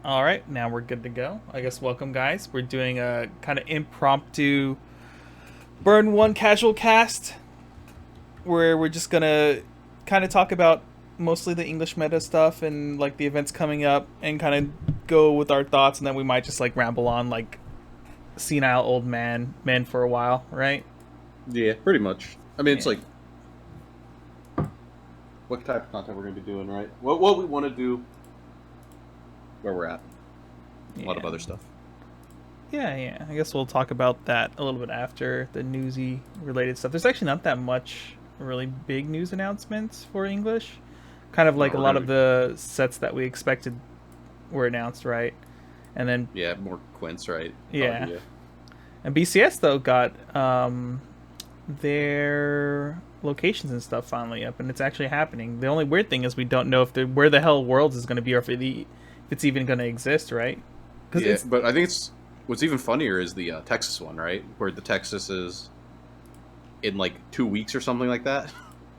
All right, now we're good to go. I guess welcome, guys. We're doing a kind of impromptu Burn One Casual Cast where we're just gonna kind of talk about mostly the English meta stuff and like the events coming up and kind of go with our thoughts, and then we might just like ramble on like senile old men for a while, right? Yeah, pretty much. I mean, it's Yeah, like what type of content we're going to be doing, right? What we want to do, where we're at, a lot of yeah, other stuff. yeah. I guess we'll talk about that a little bit after the newsy related stuff. There's actually not that much really big news announcements for English. Kind of No, like a we're lot going to of be the sets that we expected were announced, right? And then more Quints, right? yeah, Pelagia. and BCS though got their locations and stuff finally up, and it's actually happening. The only weird thing is we don't know if where the hell Worlds is going to be, or if it's even going to exist, right? Because Yeah, it's but I think it's what's even funnier is the Texas one, right? Where the Texas is in like 2 weeks or something like that.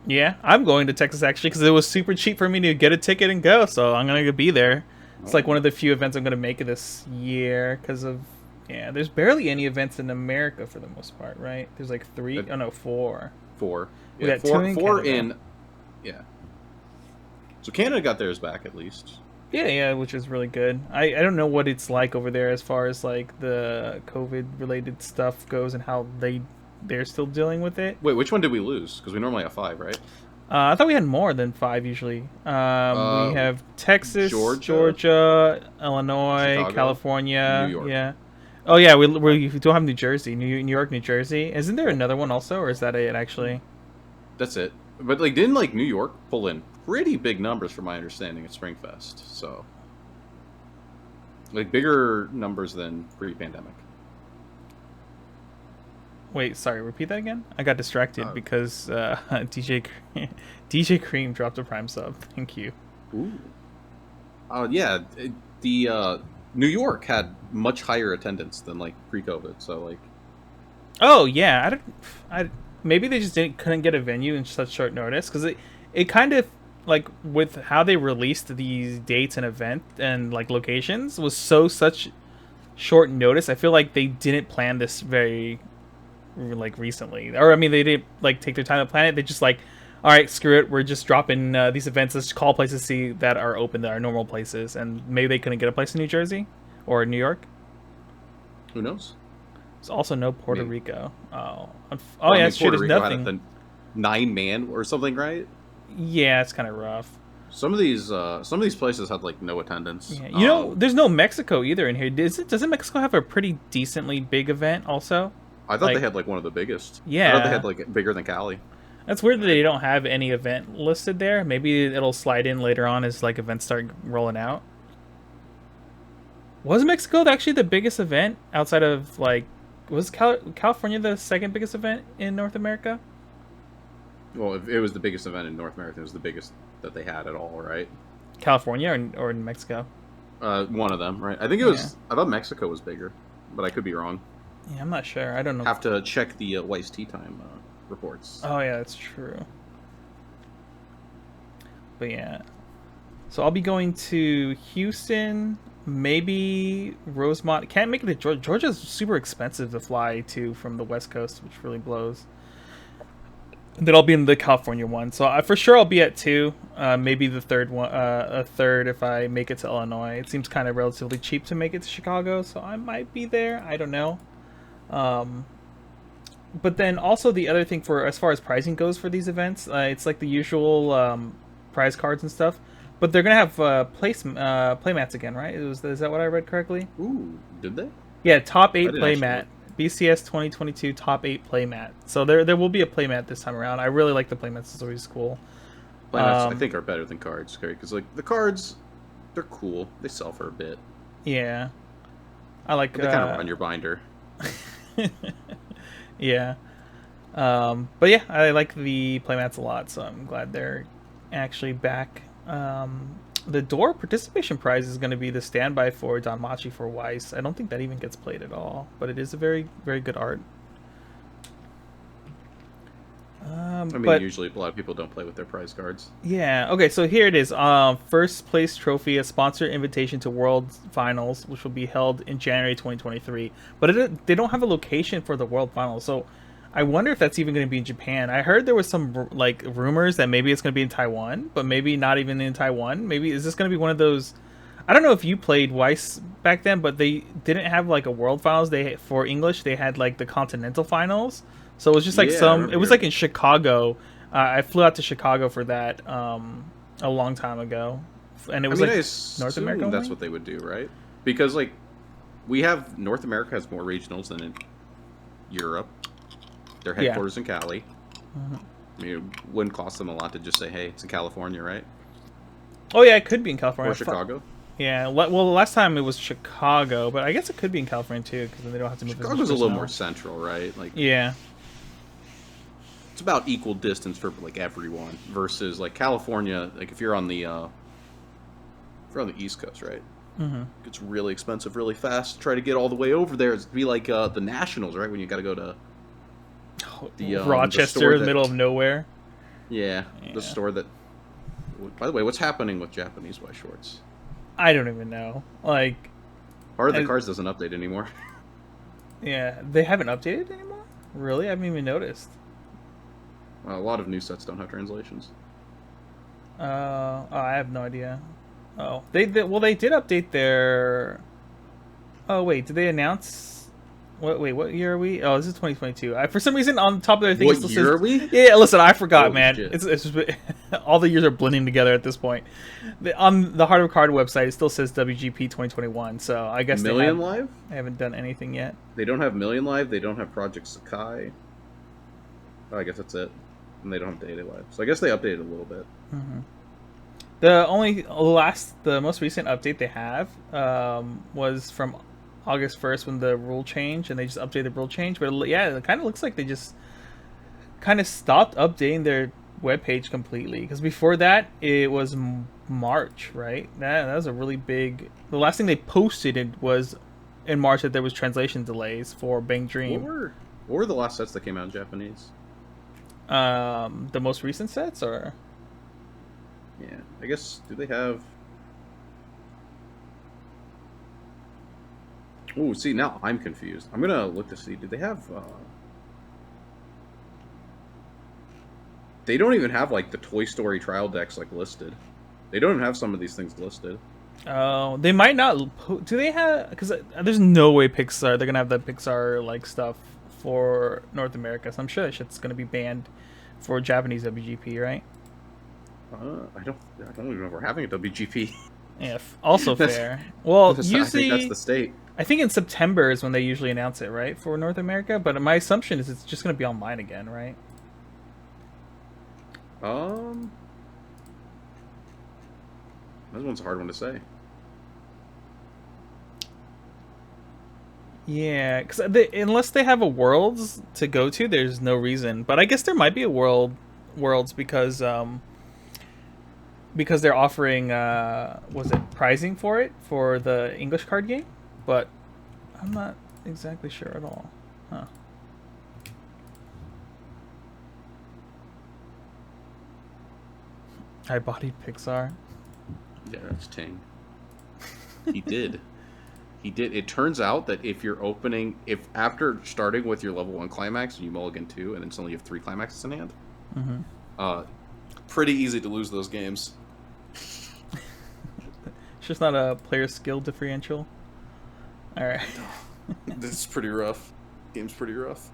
yeah, I'm going to Texas actually because it was super cheap for me to get a ticket and go, so I'm gonna be there. It's like one Oh, of the few events I'm gonna make it this year because of yeah. There's barely any events in America for the most part, right? There's like three, that oh no, four. four. We Yeah, got two four. in Four Canada. in. Yeah. So Canada got theirs back at least. Yeah, which is really good. I don't know what it's like over there as far as like the COVID related stuff goes and how they're still dealing with it. Wait, which one did we lose? Because we normally have five, right? I thought we had more than five usually. We Uh, have Texas, Georgia, Georgia, Illinois, Chicago, New California. York. Yeah. Oh yeah, we don't have New Jersey, New York, New Jersey. Isn't there Well, another one also, or is that it actually? that's it. But like, didn't like New York pull in pretty big numbers, from my understanding, at Springfest? So like bigger numbers than pre-pandemic. Wait, sorry. Repeat that again. I got distracted Uh, because DJ DJ Cream dropped a Prime sub. Thank you. ooh. Yeah. The New York had much higher attendance than like pre-COVID. So like, Oh yeah, I maybe they just couldn't get a venue in such short notice because it kind of like with how they released these dates and event and like locations was such short notice. I feel like they didn't plan this very like recently, or I mean they didn't like take their time to plan it. They just like, all right, screw it, we're just dropping these events. Let's call places see that are open, that are normal places, and maybe they couldn't get a place in New Jersey or New York. who knows? There's also no I Puerto mean, Rico. Oh well, I yeah, mean, it's true. Puerto There's Rico had it nothing. the 9 man or something, right? Yeah, it's kind of rough. Some of these places had like no attendance. Yeah, there's no Mexico either in here. Doesn't Mexico have a pretty decently big event also? I thought they Like, had like one of the biggest. I thought they yeah, had like bigger than Cali. that's weird that they don't have any event listed there. Maybe it'll slide in later on as like events start rolling out. Was Mexico actually the biggest event outside of like was California the second biggest event in North America? Well, if it was the biggest event in North America, it was the biggest that they had at all, right? California or in Mexico? One of them, right? I think it Yeah. was. I thought Mexico was bigger, but I could be wrong. Yeah, I'm not sure. I don't know. Have to check the Weiss Tea Time reports. Oh yeah, that's true. But yeah. So I'll be going to Houston, maybe Rosemont. Can't make it to Georgia. Georgia's super expensive to fly to from the West Coast, which really blows. And then I'll be in the California one. So for sure I'll be at two. Maybe the third one, a third if I make it to Illinois. It seems kind of relatively cheap to make it to Chicago, so I might be there. I don't know. Um, but then also the other thing for as far as pricing goes for these events, it's like the usual prize cards and stuff. But they're gonna have playmats again, right? Is that what I read correctly? Ooh, did they? Yeah, top I eight didn't actually playmat. look. BCS 2022 top eight playmat. So there will be a playmat this time around. I really like the playmats. It's always cool. Playmats, I Um, think, are better than cards, because like the cards, they're cool. They sell for a bit, yeah, I like. but they kind of run your binder. Yeah. But yeah, I like the playmats a lot, so I'm glad they're actually back. The door participation prize is going to be the standby for Danmachi for Weiss. I don't think that even gets played at all, but it is a very, very good art. I mean, But usually a lot of people don't play with their prize cards. yeah, okay. So here it is. First place trophy, a sponsored invitation to World Finals, which will be held in January 2023. But they don't have a location for the World Finals, so I wonder if that's even going to be in Japan. I heard there was some like rumors that maybe it's going to be in Taiwan, but maybe not even in Taiwan. Maybe is this going to be one of those? I don't know if you played Weiss back then, but they didn't have like a World Finals. They for English they had like the Continental Finals. So it was just like Yeah, I some. It remember was hearing. like in Chicago. I flew out to Chicago for that a long time ago, and it I was mean, I like North America assume that's only. what they would do, right? Because like we have North America has more regionals than in Europe. Their Yeah. headquarters in Cali. I mean, it wouldn't cost them a lot to just say, "Hey, it's in California, right?" Oh yeah, it could be in Or California. Chicago. Yeah. Well, last time it was Chicago, but I guess it could be in California too, because then they don't have to move as much Chicago's a little more personnel. central, right? Like Yeah. it's about equal distance for like everyone versus like California. Like if you're on the East Coast, right? Mm-hmm. It's really expensive, really fast. To try to get all the way over there. It'd be like the Nationals, right? When you got to go to the Rochester, store in the middle of that nowhere. yeah, the Yeah. store that. By the way, what's happening with Japanese white shorts? I don't even know. Like, Part of the I, cards doesn't update anymore. yeah, they haven't updated anymore. Really, I haven't even noticed. A lot of new sets don't have translations. Oh, I have no idea. Oh, well, they did update their. Oh wait, did they announce? What? Wait, what year are we? Oh, this is 2022. For some reason, on top of their thing, it What still year says. are we? Yeah, listen, I forgot, Holy man. shit! It's just, all the years are blending together at this point. On the Heart of Card website, it still says WGP 2021. So I guess Million Live? they haven't done anything yet. They don't have Million Live. They don't have Project Sakai. Oh, I guess that's it. And they don't have Data Live. So I guess they updated a little bit. The most recent update they have was from August 1st when the rule change, and they just updated the rule change. But yeah, it kind of looks like they just kind of stopped updating their webpage completely, because before that it was March, right? That was a really big. The last thing they posted it was in March that there was translation delays for Bang What Dream. were the last sets that came out in Japanese? The most recent sets, or Yeah, I guess do they have? Oh, see now I'm confused. I'm gonna look to see. Do they have? They don't even have like the Toy Story trial decks like listed. They don't even have some of these things listed. oh, they might not. Do they have? Because there's no way Pixar they're gonna have the Pixar like stuff for North America. So I'm sure that shit's gonna be banned for Japanese WGP, right? I don't even know if we're having a WGP. Yeah. Also That's- fair. Well, I think that's usually the state. I think in September is when they usually announce it, right, for North America. But my assumption is it's just gonna be online again, right? Um, this one's a hard one to say. Yeah, because unless they have a Worlds to go to, there's no reason. But I guess there might be a Worlds because they're offering was it pricing for it for the English card game, but I'm not exactly sure at all. Huh. I bodied Pixar. Yeah, that's Ting. He did. He did. It turns out that if you're opening, if after starting with your level 1 climax and you mulligan 2 and then suddenly you have 3 climaxes in hand, uh, pretty easy to lose those games. It's just not a player skill differential. All right. This is pretty rough. Game's pretty rough.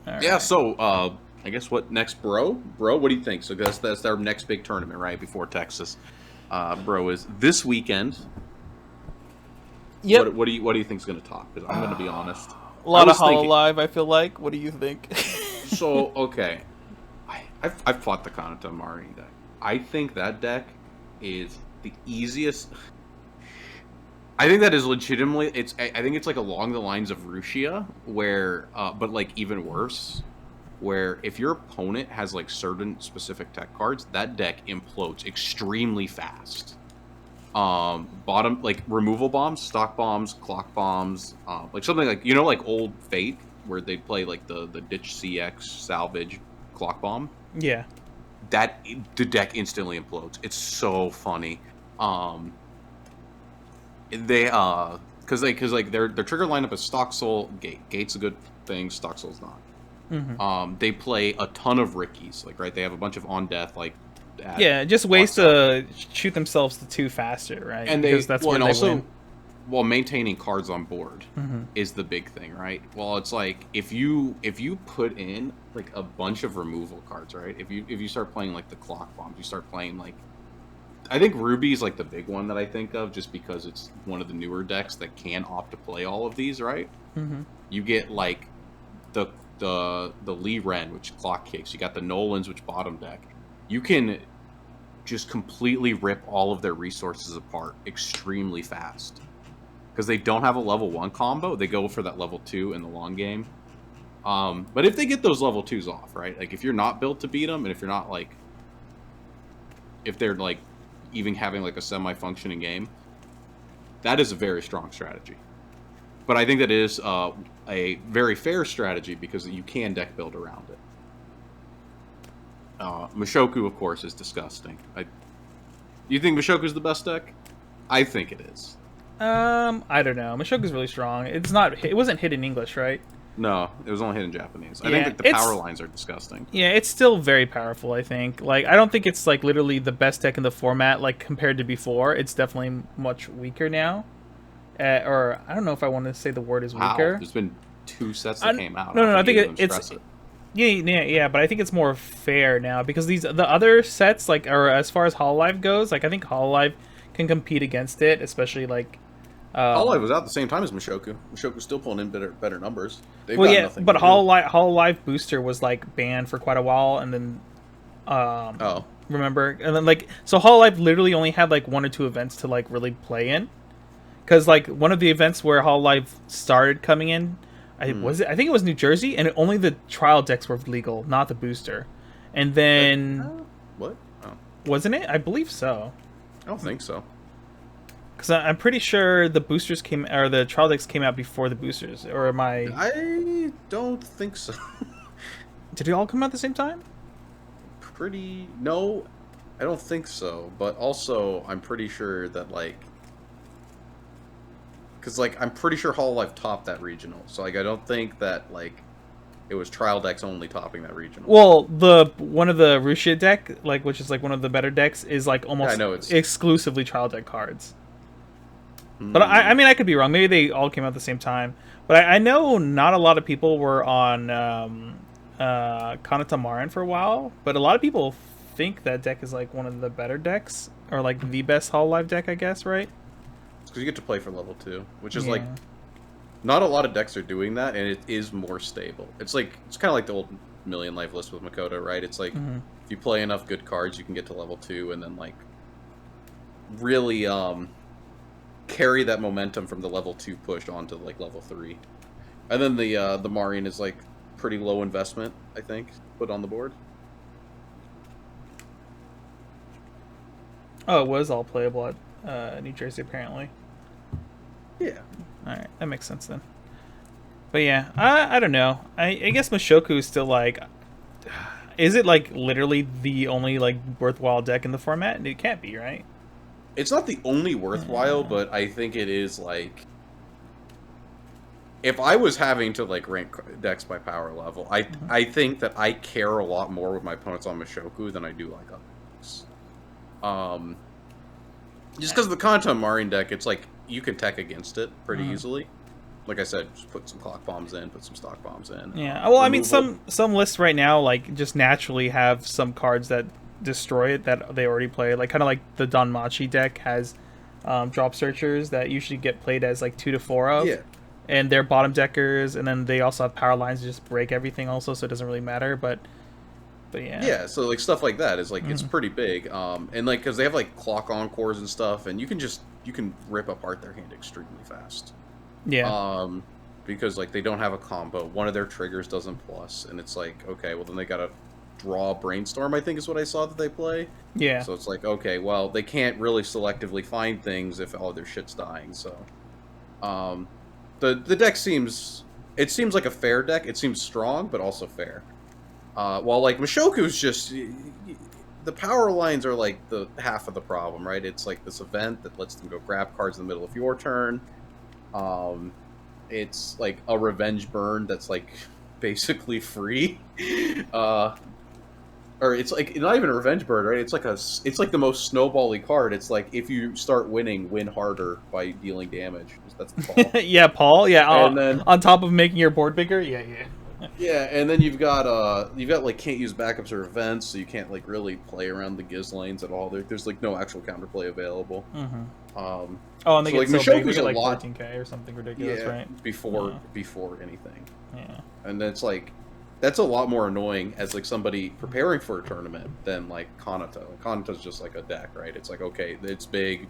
All Yeah, right. so I guess what next, bro? Bro, what do you think? So that's our next big tournament, right, before Texas. Bro, is this weekend. Yep. What do you think is going to top? Because I'm going to be honest. A lot I of was thinking- Hololive, I feel like. What do you think? So okay, I've fought the Kanata Mari deck. I think that deck is the easiest. I think that is legitimately. I think it's like along the lines of Rushia, where but like even worse, where if your opponent has like certain specific tech cards, that deck implodes extremely fast. Bottom like removal bombs, stock bombs, clock bombs, like something like like old Fate. where they play like the Ditch CX salvage clock bomb. Yeah. That the deck instantly implodes. It's so funny. They because like their trigger lineup is Stock Soul, Gate. Gate's a good thing. Stock Soul's not. They play a ton of Rickies. Like right, they have a bunch of on death like. Yeah, just ways to shoot themselves to 2 faster, right? And because that's where they win. While maintaining cards on board is the big thing, right? Well, it's like if you put in like a bunch of removal cards, right? If you start playing like the clock bombs, you start playing like I think Ruby is like the big one that I think of just because it's one of the newer decks that can opt to play all of these, right? You get like the Lee Ren, which clock kicks. You got the Nolans, which bottom deck. You can just completely rip all of their resources apart extremely fast. Because they don't have a level 1 combo, they go for that level 2 in the long game. But if they get those level 2s off, right? Like, if you're not built to beat them, and if you're not, like... If they're, like, even having, like, a semi-functioning game, that is a very strong strategy. But I think that is a very fair strategy because you can deck build around it. Mushoku, of course, is disgusting. You think Mushoku's the best deck? I think it is. I don't know. Mushoku's really strong. It wasn't hit in English, right? No, it was only hit in Japanese. I think like, the power lines are disgusting. Yeah, it's still very powerful, I think. Like, I don't think it's like literally the best deck in the format, like compared to before. It's definitely much weaker now. Or I don't know if I want to say the word is weaker. There's been 2 sets that came out. No, I think it's yeah, but I think it's more fair now because the other sets like are as far as Hololive goes, like I think Hololive can compete against it, especially like Hololive was out at the same time as Mushoku. Mushoku's still pulling in better numbers. But Hololive Booster was like banned for quite a while, and then remember, and then like so Hololive literally only had like 1 or 2 events to like really play in, because like one of the events where Hololive started coming in, I think it was New Jersey, and only the trial decks were legal, not the booster, and then what? Oh. Wasn't it? I believe so. I don't think so. Because I'm pretty sure the boosters the trial decks came out before the boosters, or am I? I don't think so. Did they all come out at the same time? No, I don't think so. But also, I'm pretty sure that like, because like I'm pretty sure Hololive topped that regional, so like I don't think that like it was trial decks only topping that regional. Well, one of the Rushia deck, like which is like one of the better decks, is like almost exclusively trial deck cards. But I mean, I could be wrong. Maybe they all came out at the same time. But I know not a lot of people were on Kanata Marin for a while. But a lot of people think that deck is like one of the better decks, or like the best Hololive deck, I guess, right? It's because you get to play for level 2, which is like not a lot of decks are doing that, and it is more stable. It's like it's kind of like the old Million Life list with Makoto, right? It's like if you play enough good cards, you can get to level 2, and then like really carry that momentum from the level 2 push onto like level 3. And then the Marin is like pretty low investment, I think, put on the board. Oh, it was all playable at New Jersey apparently. Yeah. Alright, that makes sense then. But yeah, I don't know. I guess Mushoku is still like, is it like literally the only like worthwhile deck in the format? It can't be, right? It's not the only worthwhile, but I think it is, like... If I was having to, like, rank decks by power level, I think that I care a lot more with my opponents on Mushoku than I do, like, other decks. Just because of the Kanata Marin deck, it's like, you can tech against it pretty easily. Like I said, just put some clock bombs in, put some stock bombs in. Yeah, well, I mean, some lists right now, like, just naturally have some cards that destroy it that they already play, like kind of like the Danmachi deck has drop searchers that usually get played as like 2 to 4 of, and they're bottom deckers, and then they also have power lines to just break everything also, so it doesn't really matter. But yeah, so like stuff like that is like it's pretty big, and like because they have like clock encores and stuff, and you can rip apart their hand extremely fast. Because like they don't have a combo, one of their triggers doesn't plus, and it's like, okay, well then they gotta draw Brainstorm, I think is what I saw that they play. Yeah. So it's like, okay, well, they can't really selectively find things if all their shit's dying, so... the deck seems it seems like a fair deck. It seems strong, but also fair. While like Mushoku's just the power lines are like the half of the problem, right? It's like this event that lets them go grab cards in the middle of your turn. It's like a revenge burn that's like basically free. Or it's like not even a revenge burn, right? It's like the most snowbally card. It's like if you start winning, win harder by dealing damage. That's the call. Yeah, Paul. Yeah, And then on top of making your board bigger. Yeah, yeah. yeah, and then you've got like can't use backups or events, so you can't like really play around the Giz lanes at all. There's like no actual counterplay available. Oh, and they So like get so big, they Mushoku's get a like lot 14k or something ridiculous, yeah, right? before anything. Yeah. And it's like that's a lot more annoying as like somebody preparing for a tournament than like Kanata. Like, Kanata's just like a deck, right? It's like okay, it's big,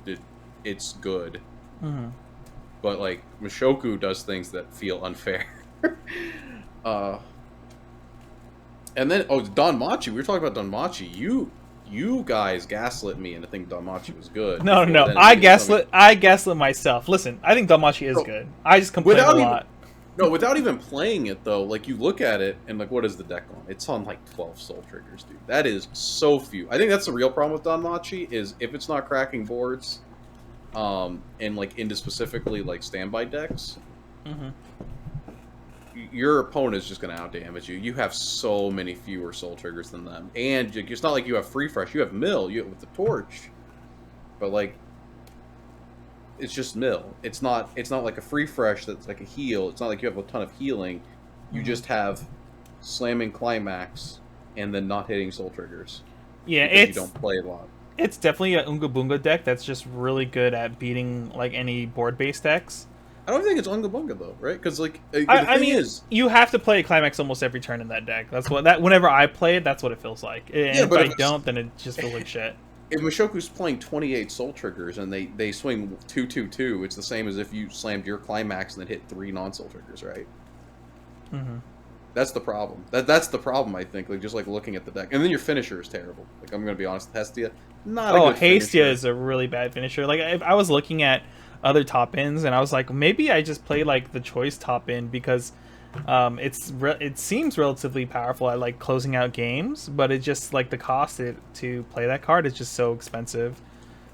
it's good. But like Mushoku does things that feel unfair. And then Don Machi. We were talking about Don Machi. You guys gaslit me into thinking Don Machi was good. No. I gaslit myself. Listen, I think Damachi is good. I just complain a lot. Without even playing it though, like you look at it and like, what is the deck on? It's on like 12 Soul Triggers, dude. That is so few. I think that's the real problem with Don Machi is if it's not cracking boards, and like into specifically like standby decks, your opponent is just going to outdamage you. You have so many fewer Soul Triggers than them, and it's not like you have Free Fresh. You have Mill, with the Torch, but like it's just Mill. It's not like a Free Fresh that's like a heal. It's not like you have a ton of healing. You just have slamming Climax and then not hitting Soul Triggers. Yeah, you don't play a lot. It's definitely an Unga Bunga deck that's just really good at beating like any board-based decks. I don't think it's Unga Bunga though, right? Because like I mean, you have to play Climax almost every turn in that deck. That's whenever I play it, that's what it feels like. And yeah, but if I don't, then it just feels like shit. If Mushoku's playing 28 Soul Triggers and they swing 2/2/2, it's the same as if you slammed your Climax and then hit 3 non-Soul Triggers, right? That's the problem. That's the problem, I think. Like just like looking at the deck, and then your finisher is terrible. Like I'm gonna be honest, Hestia, not a good Hestia finisher. is a really bad finisher. Like I was looking at other top ends, and I was like, maybe I just play like the choice top end because it seems relatively powerful at like closing out games, but it just like the cost to play that card is just so expensive.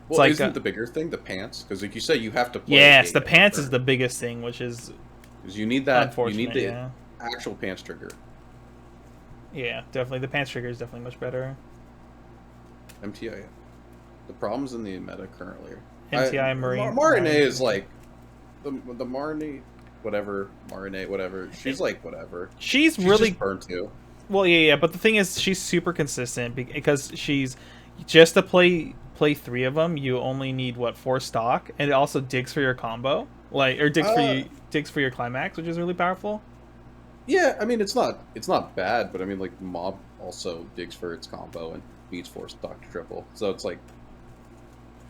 Well, like, isn't the bigger thing the pants? Because like you said, you have to play. Yes, the pants is the biggest thing, which is because you need that. You need the yeah. actual pants trigger. Yeah, definitely. The pants trigger is definitely much better. MTI. The problems in the meta currently. MTI Marine. Marine is like the Marine, whatever. She's like whatever. She's really just burned too. Well, yeah. But the thing is, she's super consistent because she's just to play 3 of them. You only need 4 stock, and it also digs for your combo, digs for your climax, which is really powerful. Yeah, I mean it's not bad, but I mean like Mob also digs for its combo and needs 4 stock to triple, so it's like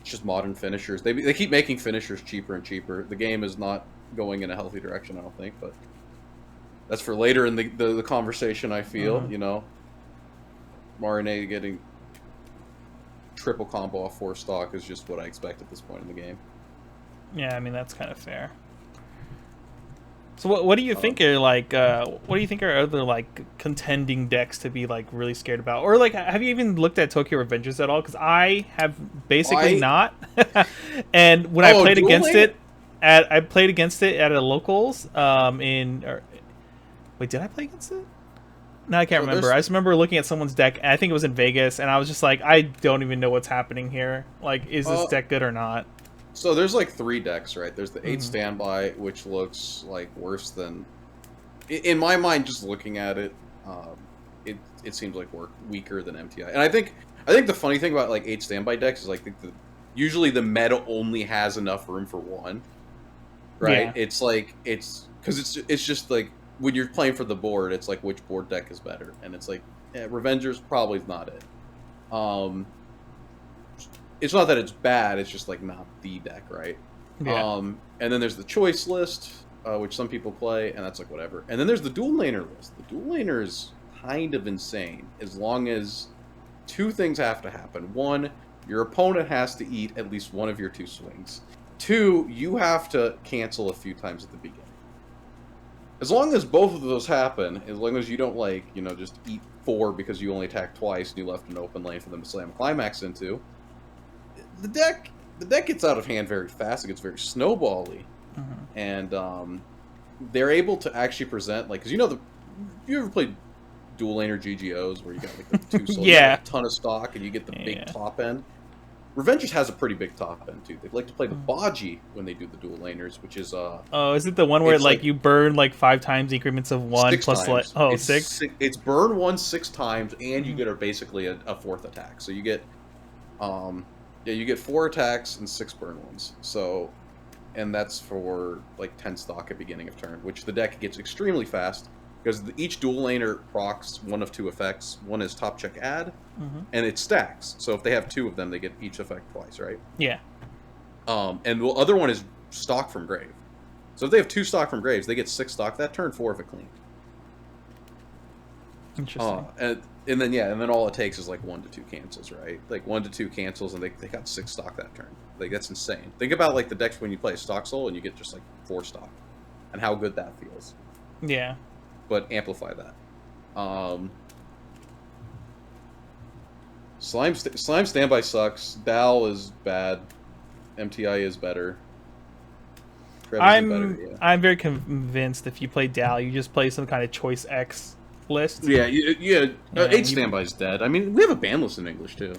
it's just modern finishers. They keep making finishers cheaper and cheaper. The game is not going in a healthy direction, I don't think, but that's for later in the conversation. I feel you know, Marine getting triple combo off 4 stock is just what I expect at this point in the game. Yeah, I mean that's kind of fair. So what do you think are like? What do you think are other like contending decks to be like really scared about? Or like, have you even looked at Tokyo Revengers at all? Because I have basically not. And when I played against it, at a locals. Wait, did I play against it? No, I can't remember. I just remember looking at someone's deck. And I think it was in Vegas, and I was just like, I don't even know what's happening here. Like, is this deck good or not? So there's like 3 decks, right? There's the 8 standby, which looks like worse than, in my mind, just looking at it, it seems like weaker than MTI. And I think the funny thing about like 8 standby decks is like usually the meta only has enough room for 1, right? Yeah. It's like it's just like when you're playing for the board, it's like which board deck is better, and it's like Revengers probably is not it. It's not that it's bad, it's just like not the deck, right? Yeah. And then there's the choice list, which some people play, and that's like whatever. And then there's the dual laner list. The dual laner is kind of insane, as long as 2 things have to happen. 1, your opponent has to eat at least 1 of your 2 swings. 2, you have to cancel a few times at the beginning. as long as both of those happen, as long as you don't like, just eat 4 because you only attacked twice and you left an open lane for them to slam a climax into, the deck gets out of hand very fast. It gets very snowbally, and they're able to actually present like, because you ever played dual laner GGOs where you got like the 2 souls, Yeah. a ton of stock, and you get the big top end. Revengers has a pretty big top end too. They like to play the Baji when they do the dual laners, which is Oh, is it the one where like you burn like 5 times increments of 1 6 plus like times. It's 6? It's burn 1 6 times, and you get basically a 4th attack. So you get, you get 4 attacks and 6 burn ones. So, and that's for like 10 stock at beginning of turn, which the deck gets extremely fast because each dual laner procs one of 2 effects. One is top check add, and it stacks. So if they have 2 of them, they get each effect twice, right? Yeah. And the other one is stock from grave. So if they have 2 stock from graves, they get 6 stock. That turn 4 if it cleaned. Interesting. And then all it takes is like 1 to 2 cancels, right? Like 1 to 2 cancels, and they got 6 stock that turn. Like, that's insane. Think about like the decks when you play stock soul and you get just like 4 stock, and how good that feels. Yeah. But amplify that. Slime standby sucks. Dal is bad. MTI is better. I'm very convinced if you play Dal, you just play some kind of choice X list. Yeah. 8 standby's dead. I mean, we have a ban list in English too.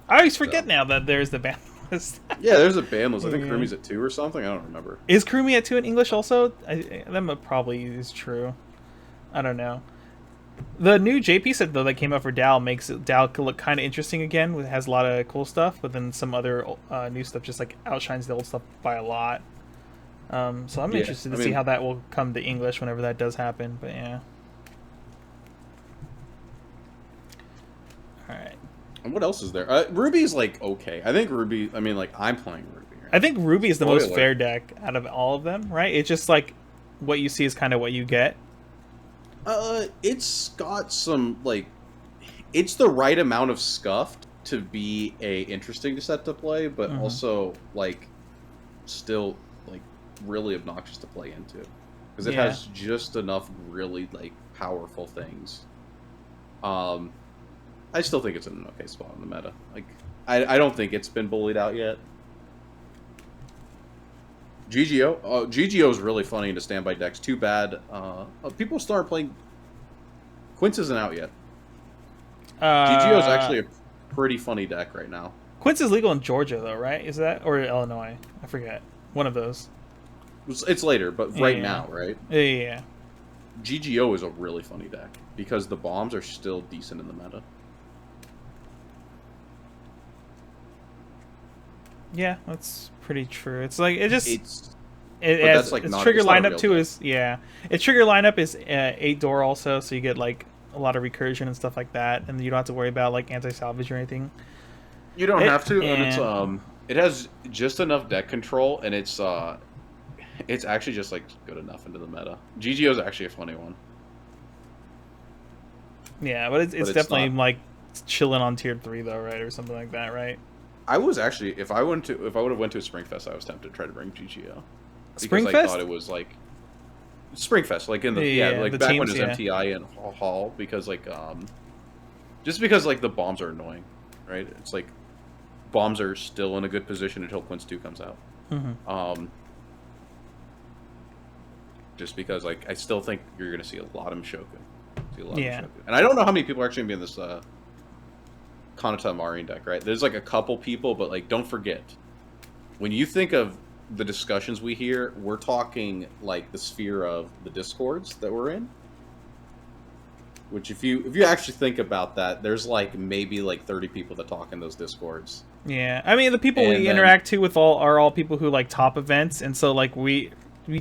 I always forget now that there's the ban list. Yeah, there's a ban list. I think Kurumi's at 2 or something. I don't remember. Is Kurumi at 2 in English also? That probably is true. I don't know. The new JP set though that came out for Dal makes Dal look kind of interesting again. It has a lot of cool stuff, but then some other new stuff just like outshines the old stuff by a lot. So I'm interested to see how that will come to English whenever that does happen. But yeah. All right. And what else is there? Ruby's like okay. I think Ruby. I mean, like I'm playing Ruby. Right I think Ruby is the most fair deck out of all of them, right? It's just like what you see is kind of what you get. It's got some like, it's the right amount of scuffed to be interesting set to play, but also like, still like really obnoxious to play into, because it has just enough really like powerful things. I still think it's in an okay spot in the meta. Like, I don't think it's been bullied out yet. GGO is really funny into standby decks. Too bad people start playing. Quince isn't out yet. GGO is actually a pretty funny deck right now. Quince is legal in Georgia though, right? Is that, or Illinois? I forget. One of those. It's later, but right now, right? Yeah. GGO is a really funny deck because the bombs are still decent in the meta. Yeah, that's pretty true. It's like its trigger lineup too is its trigger lineup is 8 door also, so you get like a lot of recursion and stuff like that, and you don't have to worry about like anti-salvage or anything. You don't have to, and it's it has just enough deck control, and it's actually just like good enough into the meta. GGO is actually a funny one. Yeah, but it's definitely not, like chilling on tier 3 though, right, or something like that, right? I was actually, if I would have went to a Springfest, I was tempted to try to bring GGO. Springfest? I thought it was like Springfest, like in the back teams, when it was MTI and Hall, because like just because like the bombs are annoying, right? It's like bombs are still in a good position until Quince 2 comes out. Just because like I still think you're gonna see a lot of Mushoku. And I don't know how many people are actually gonna be in this Kanata Marine deck, right? There's like a couple people, but like don't forget, when you think of the discussions we hear, we're talking like the sphere of the discords that we're in. Which if you actually think about that, there's like maybe like 30 people that talk in those discords. Yeah, I mean the people we interact to with are all people who like top events, and so like we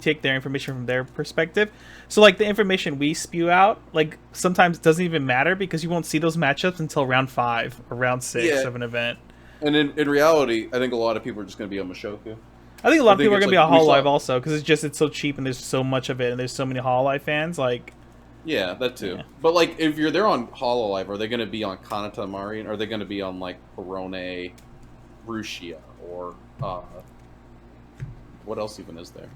take their information from their perspective. So like the information we spew out, like sometimes it doesn't even matter because you won't see those matchups until round 5 or round 6 of an event. And in reality, I think a lot of people are just going to be on Mushoku. I think a lot of people are going to be on Hololive also because it's so cheap and there's so much of it and there's so many Hololive fans. Like, yeah, that too. Yeah. But like if you're there on Hololive, are they going to be on Kanata Marine? Are they going to be on like Perone, Rushia, or what else even is there?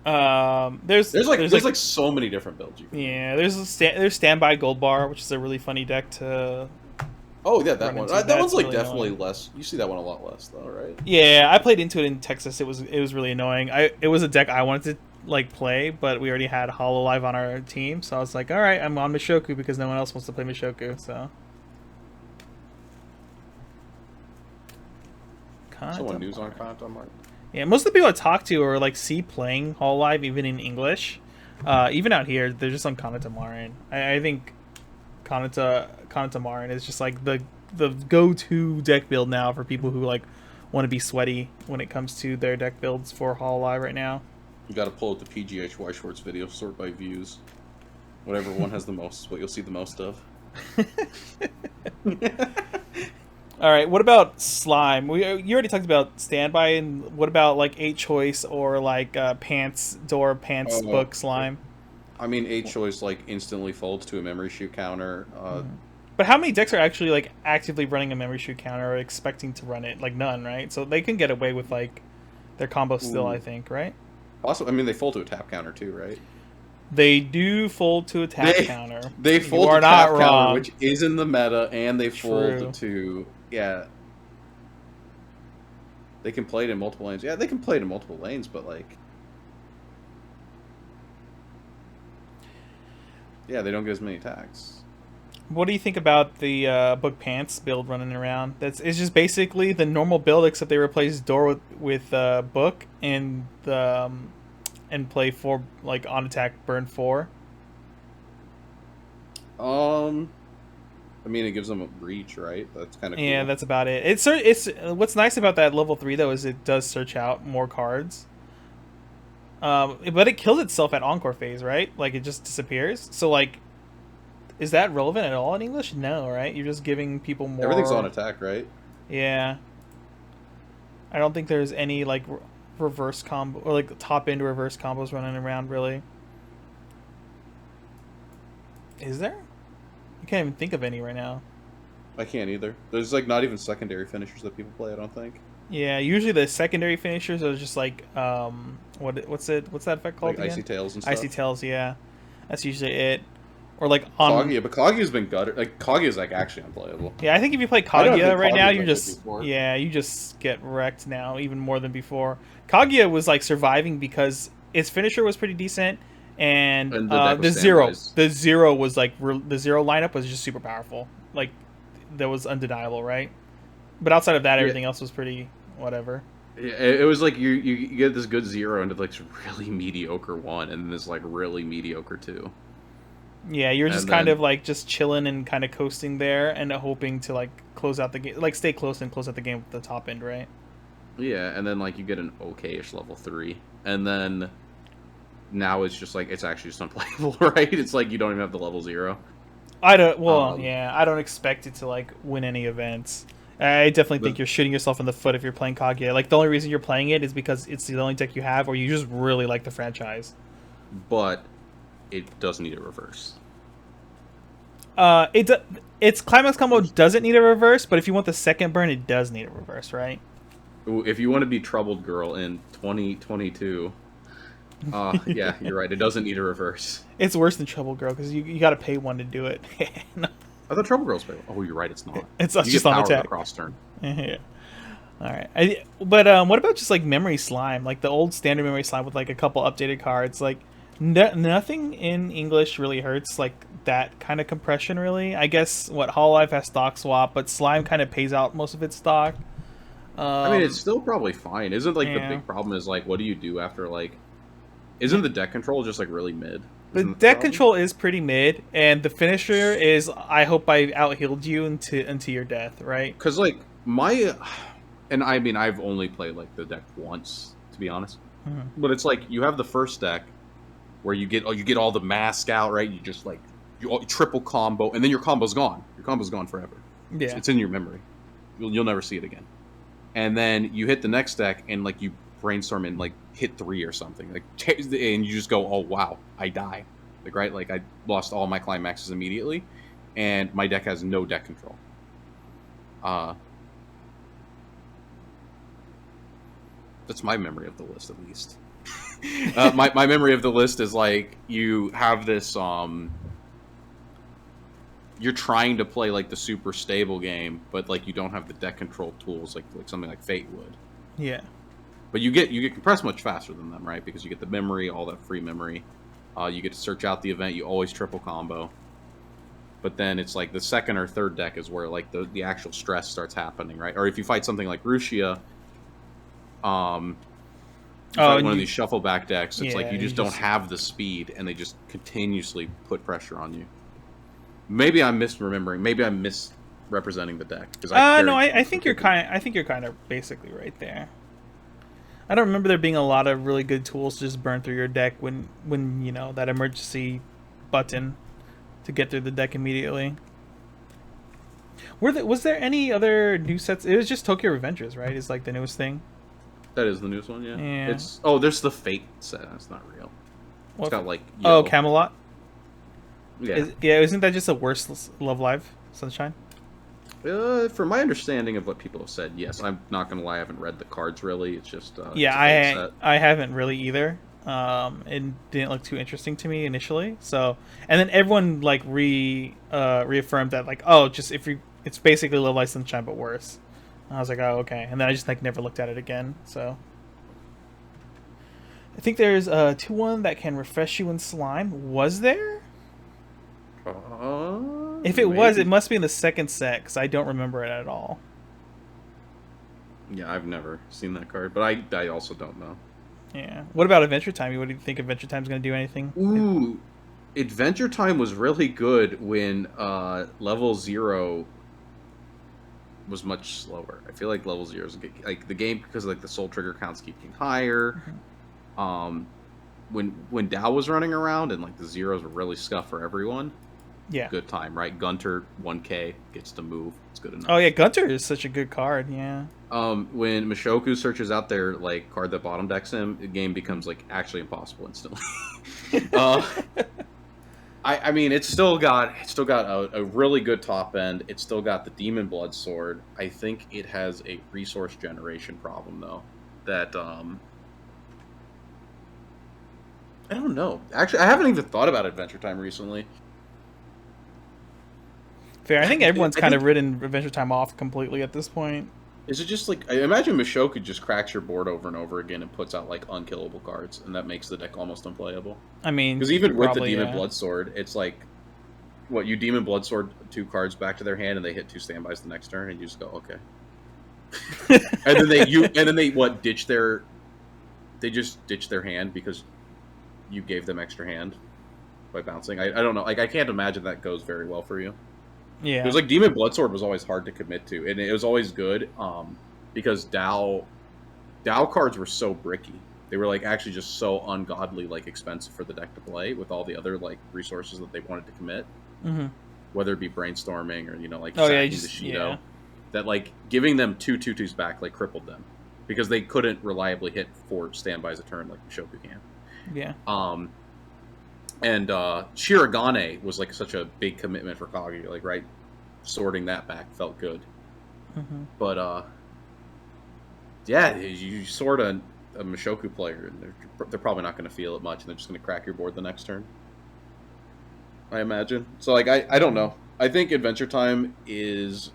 There's like so many different builds you can do. yeah, there's standby gold bar, which is a really funny deck to Oh yeah, that run one. into. That one's That's like really definitely annoying. less. You see that one a lot less though, right? Yeah, I played into it in Texas. It was really annoying. It was a deck I wanted to like play, but we already had Hololive on our team, so I was like, all right, I'm on Mishoku because no one else wants to play Mishoku. So Someone news Kanata. on Kanata Mark. Yeah, most of the people I talk to are like see playing Hololive even in English. Even out here, they're just on Kanata Marin. I think Kanata Marin is just like the go-to deck build now for people who like want to be sweaty when it comes to their deck builds for Hololive right now. You got to pull up the PGHY Shorts video, sort by views. Whatever one has the most is what you'll see the most of. All right, what about slime? You already talked about standby, and what about like 8 choice or like pants Oh, book slime? I mean, 8 choice like instantly folds to a memory shoot counter. But how many decks are actually like actively running a memory shoot counter or expecting to run it? Like none, right? So they can get away with like their combo still, I Ooh. think, right? Also, I mean, they fold to a tap counter too, right? They do fold to a tap They counter. they You fold to are not tap counter, wrong. which is in the meta, and they True. fold to yeah. They can play it in multiple lanes. Yeah, they can play it in multiple lanes, but like, yeah, they don't get as many attacks. What do you think about the book pants build running around? It's just basically the normal build, except they replace door with book and play 4 like on attack burn 4. Um, I mean, it gives them a reach, right? That's kind of Yeah, cool. that's about it. It's what's nice about that level 3 though is it does search out more cards. But it kills itself at encore phase, right? Like it just disappears. So like, is that relevant at all in English? No, right? You're just giving people Everything's on more. attack, right? Yeah, I don't think there's any like reverse combo or like top end reverse combos running around really. Is there? I can't even think of any right now. I can't either. There's like not even secondary finishers that people play. I don't think. Yeah, usually the secondary finishers are just like what's that effect called Like again? icy tails and Icy stuff. tails, yeah. That's usually it. Or like on Kaguya, but Kaguya's been gutted. Like Kaguya's like actually unplayable. yeah, I think if you play I don't Kaguya think right now, Kaguya's you're that good just before. yeah, you just get wrecked now even more than before. Kaguya was like surviving because its finisher was pretty decent, and And the deck was standbys. the zero was like the zero lineup was just super powerful. Like that was undeniable, right? But outside of that, Yeah, everything else was pretty whatever. it was like you get this good zero into like this really mediocre one, and then this like really mediocre two, Yeah, you're just and kind then of like just chilling and kind of coasting there, and hoping to like close out the game, like stay close and close out the game with the top end, right? yeah, and then like you get an okay-ish level 3, and then now it's just like it's actually just unplayable, right? It's like you don't even have the level 0. I don't. Well, Um, yeah, I don't expect it to like win any events. I definitely but think you're shooting yourself in the foot if you're playing Kaguya. Like the only reason you're playing it is because it's the only deck you have, or you just really like the franchise. but it does need a reverse. Its climax combo doesn't need a reverse, but if you want the second burn, it does need a reverse, right? If you want to be Troubled Girl in 2022, yeah, you're right. It doesn't need a reverse. It's worse than Trouble Girl because you got to pay one to do it. No, I thought Trouble Girl's playable. Oh, you're right. It's not. it's You just get on power attack. across turn. Yeah. All right. But what about just like memory slime, like the old standard memory slime with like a couple updated cards? Like nothing in English really hurts like that kind of compression. Really, I guess what Hololive has stock swap, but slime kind of pays out most of its stock. I mean, it's Um, still probably fine. Isn't like the yeah. big problem is like what do you do after like? Isn't the deck control just like really mid? The Isn't that the deck problem? control is pretty mid, and the finisher is I hope I out healed you into your death, right? Because like my, and I mean I've only played like the deck once to be honest, Mhm. but it's like you have the first deck where you get all the mask out, right? You just like you triple combo, and then your combo's gone. Your combo's gone forever. Yeah. It's in your memory. You'll never see it again. And then you hit the next deck, and like you brainstorm and like hit 3 or something, like and you just go, oh wow, I die, like right, like I lost all my climaxes immediately, and my deck has no deck control. Uh, that's my memory of the list, at least. My memory of the list is like you have this you're trying to play like the super stable game, but like you don't have the deck control tools like something like Fate would. Yeah. But you get compressed much faster than them, right? Because you get the memory, all that free memory. You get to search out the event. You always triple combo. But then it's like the second or third deck is where like the actual stress starts happening, right? Or if you fight something like Rushia, one of these shuffle back decks, it's like you just don't have the speed, and they just continuously put pressure on you. Maybe I'm misremembering. Maybe I'm misrepresenting the deck. No, I think you're kind of basically right there. I don't remember there being a lot of really good tools to just burn through your deck when you know that emergency button to get through the deck immediately. Was there any other new sets? It was just Tokyo Revengers, right? Is like the newest thing. That is the newest one, yeah. Yeah. There's the Fate set. That's not real. It's got like Camelot. Yeah. Isn't that just a worse Love Live Sunshine? From my understanding of what people have said, yes. I'm not gonna lie, I haven't read the cards really. It's just I haven't really either. It didn't look too interesting to me initially. So, and then everyone like reaffirmed that like, oh, just it's basically Love Live Sunshine but worse. And I was like, oh, okay. And then I just like never looked at it again. So, I think there's 2-1 that can refresh you in slime. Was there? If it was, it must be in the second set because I don't remember it at all. Yeah, I've never seen that card, but I also don't know. Yeah. What about Adventure Time? What do you think Adventure Time's going to do anything? Ooh, Adventure Time was really good when level 0 was much slower. I feel like level 0 is like the game because like the soul trigger counts keep getting higher. Mm-hmm. When Dow was running around and like the zeros were really scuffed for everyone. Yeah. Good time, right? Gunter 1K gets to move. It's good enough. Oh yeah, Gunter is such a good card. Yeah. When Mishoku searches out their like card that bottom decks him, the game becomes like actually impossible instantly. I mean, it's still got a really good top end. It's still got the Demon Blood Sword. I think it has a resource generation problem though. That I don't know. Actually, I haven't even thought about Adventure Time recently. Fair. I think everyone's kind of written Adventure Time off completely at this point. Is it just like I imagine Mishoku just cracks your board over and over again and puts out like unkillable cards, and that makes the deck almost unplayable. I mean, because even with the Demon Blood Sword, it's like what you Demon Blood Sword 2 cards back to their hand, and they hit 2 standbys the next turn, and you just go okay. and then they ditch their hand because you gave them extra hand by bouncing. I don't know. Like I can't imagine that goes very well for you. Yeah. It was like Demon Blood Sword was always hard to commit to, and it was always good because Dow cards were so bricky. They were like actually just so ungodly like expensive for the deck to play with all the other like resources that they wanted to commit, whether it be brainstorming or like sacking the Shido. That like giving them 2 2/2s back like crippled them because they couldn't reliably hit 4 standbys a turn like Shoku can. Yeah. And Shirogane was like such a big commitment for Kagi, like right, sorting that back felt good. But yeah, you sort a Mishoku player, and they're probably not going to feel it much, and they're just going to crack your board the next turn. I imagine. So like I don't know. I think Adventure Time is,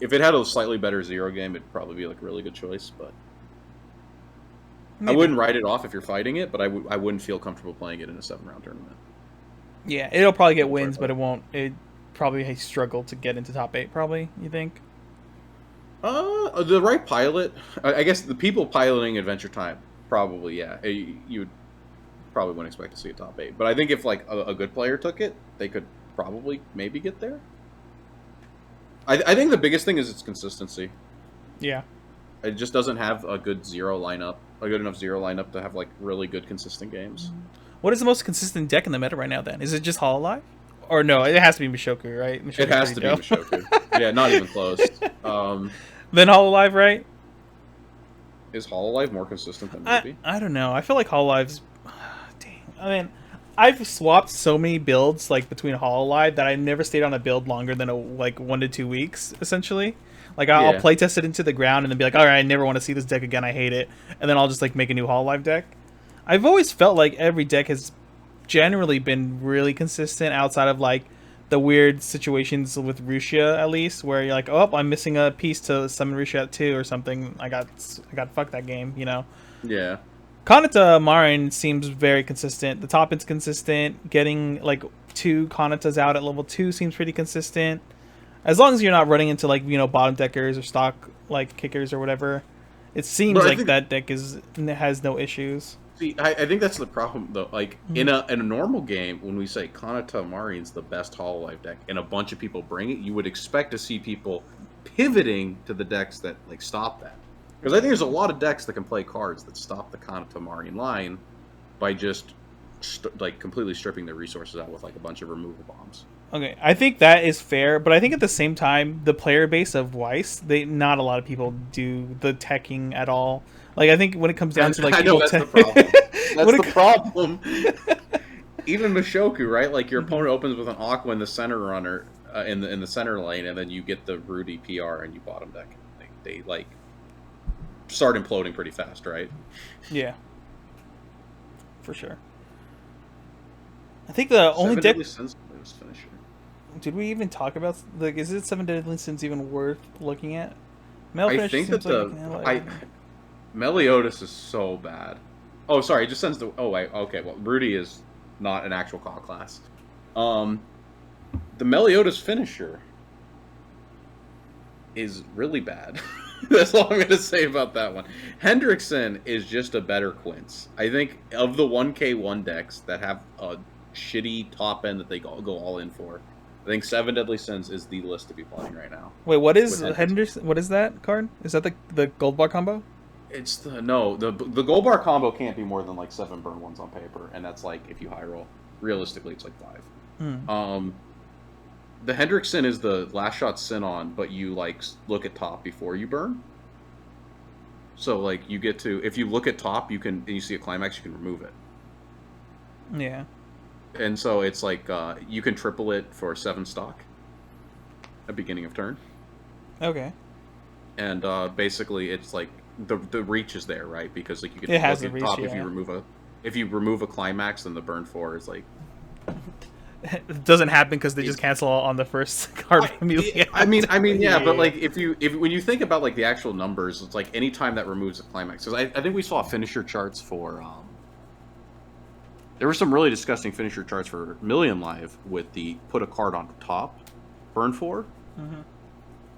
if it had a slightly better zero game, it'd probably be like a really good choice, but. Maybe. I wouldn't write it off if you're fighting it, but I wouldn't feel comfortable playing it in a 7-round tournament. Yeah, it'll probably get wins, but it won't. It probably struggle to get into top 8. Probably, you think? The right pilot. I guess the people piloting Adventure Time, probably yeah. You would probably wouldn't expect to see a top 8, but I think if like a good player took it, they could probably maybe get there. I think the biggest thing is its consistency. Yeah. It just doesn't have a good good enough zero lineup to have like really good consistent games. What is the most consistent deck in the meta right now then? Is it just Hololive? Or no, it has to be Mishoku, right? Mishoku's it has to be Mishoku. Yeah, not even close. Then Hololive, right? Is Hololive more consistent than Ruby? I don't know. I feel like Hololive's... Dang. I mean, I've swapped so many builds like between Hololive that I've never stayed on a build longer than like 1 to 2 weeks, essentially. Like, I'll playtest it into the ground and then be like, all right, I never want to see this deck again. I hate it. And then I'll just, like, make a new Hololive deck. I've always felt like every deck has generally been really consistent outside of like the weird situations with Rusia at least where you're like, oh, I'm missing a piece to summon Rusia at 2 or something. I got fucked that game, you know. Yeah. Kanata Marin seems very consistent. The top end's consistent. Getting like 2 Kanatas out at level 2 seems pretty consistent. As long as you're not running into like, you know, bottom deckers or stock like kickers or whatever. It seems like that deck has no issues. See, I think that's the problem though. Like in a normal game, when we say Kanata Marin's the best Hololive deck, and a bunch of people bring it, you would expect to see people pivoting to the decks that like stop that. Because I think there's a lot of decks that can play cards that stop the Kanata Marin line by just like completely stripping their resources out with like a bunch of removal bombs. Okay, I think that is fair, but I think at the same time, the player base of Weiss, not a lot of people do the teching at all. Like, I think when it comes down to like, I know that's the problem. That's the problem. Even Mushoku, right? Like your opponent opens with an Aqua in the center runner in the center lane, and then you get the Rudy PR and you bottom deck. They like start imploding pretty fast, right? Yeah, for sure. I think the only deck. Finisher. Did we even talk about like? Is it 7 Deadly Sins even worth looking at? I think that Meliodas is so bad. Oh, sorry, it just sends the. Oh wait, okay. Well, Rudy is not an actual call class. The Meliodas finisher is really bad. That's all I'm going to say about that one. Hendrickson is just a better Quince. I think of the 1K1 decks that have a shitty top end that they go all in for, I think 7 Deadly Sins is the list to be playing right now. Wait, what is Hendrickson? What is that card? Is that the gold bar combo? It's the gold bar combo can't be more than like 7 burn ones on paper, and that's like if you high roll. Realistically, it's like 5. The Hendrickson is the last shot sin on, but you like look at top before you burn. So like you get to, if you look at top, and you see a climax, you can remove it. Yeah. And so it's like you can triple it for 7 stock at beginning of turn. Okay. And basically it's like the reach is there, right? Because like you can look at top, yeah. if you remove a climax, then the burn 4 is like. It doesn't happen because they just cancel on the first card immediately. I mean, yeah, but like if when you think about like the actual numbers, it's like any time that removes a climax. Because I think we saw finisher charts for. There were some really disgusting finisher charts for Million Live with the put a card on top, burn 4. Mm-hmm.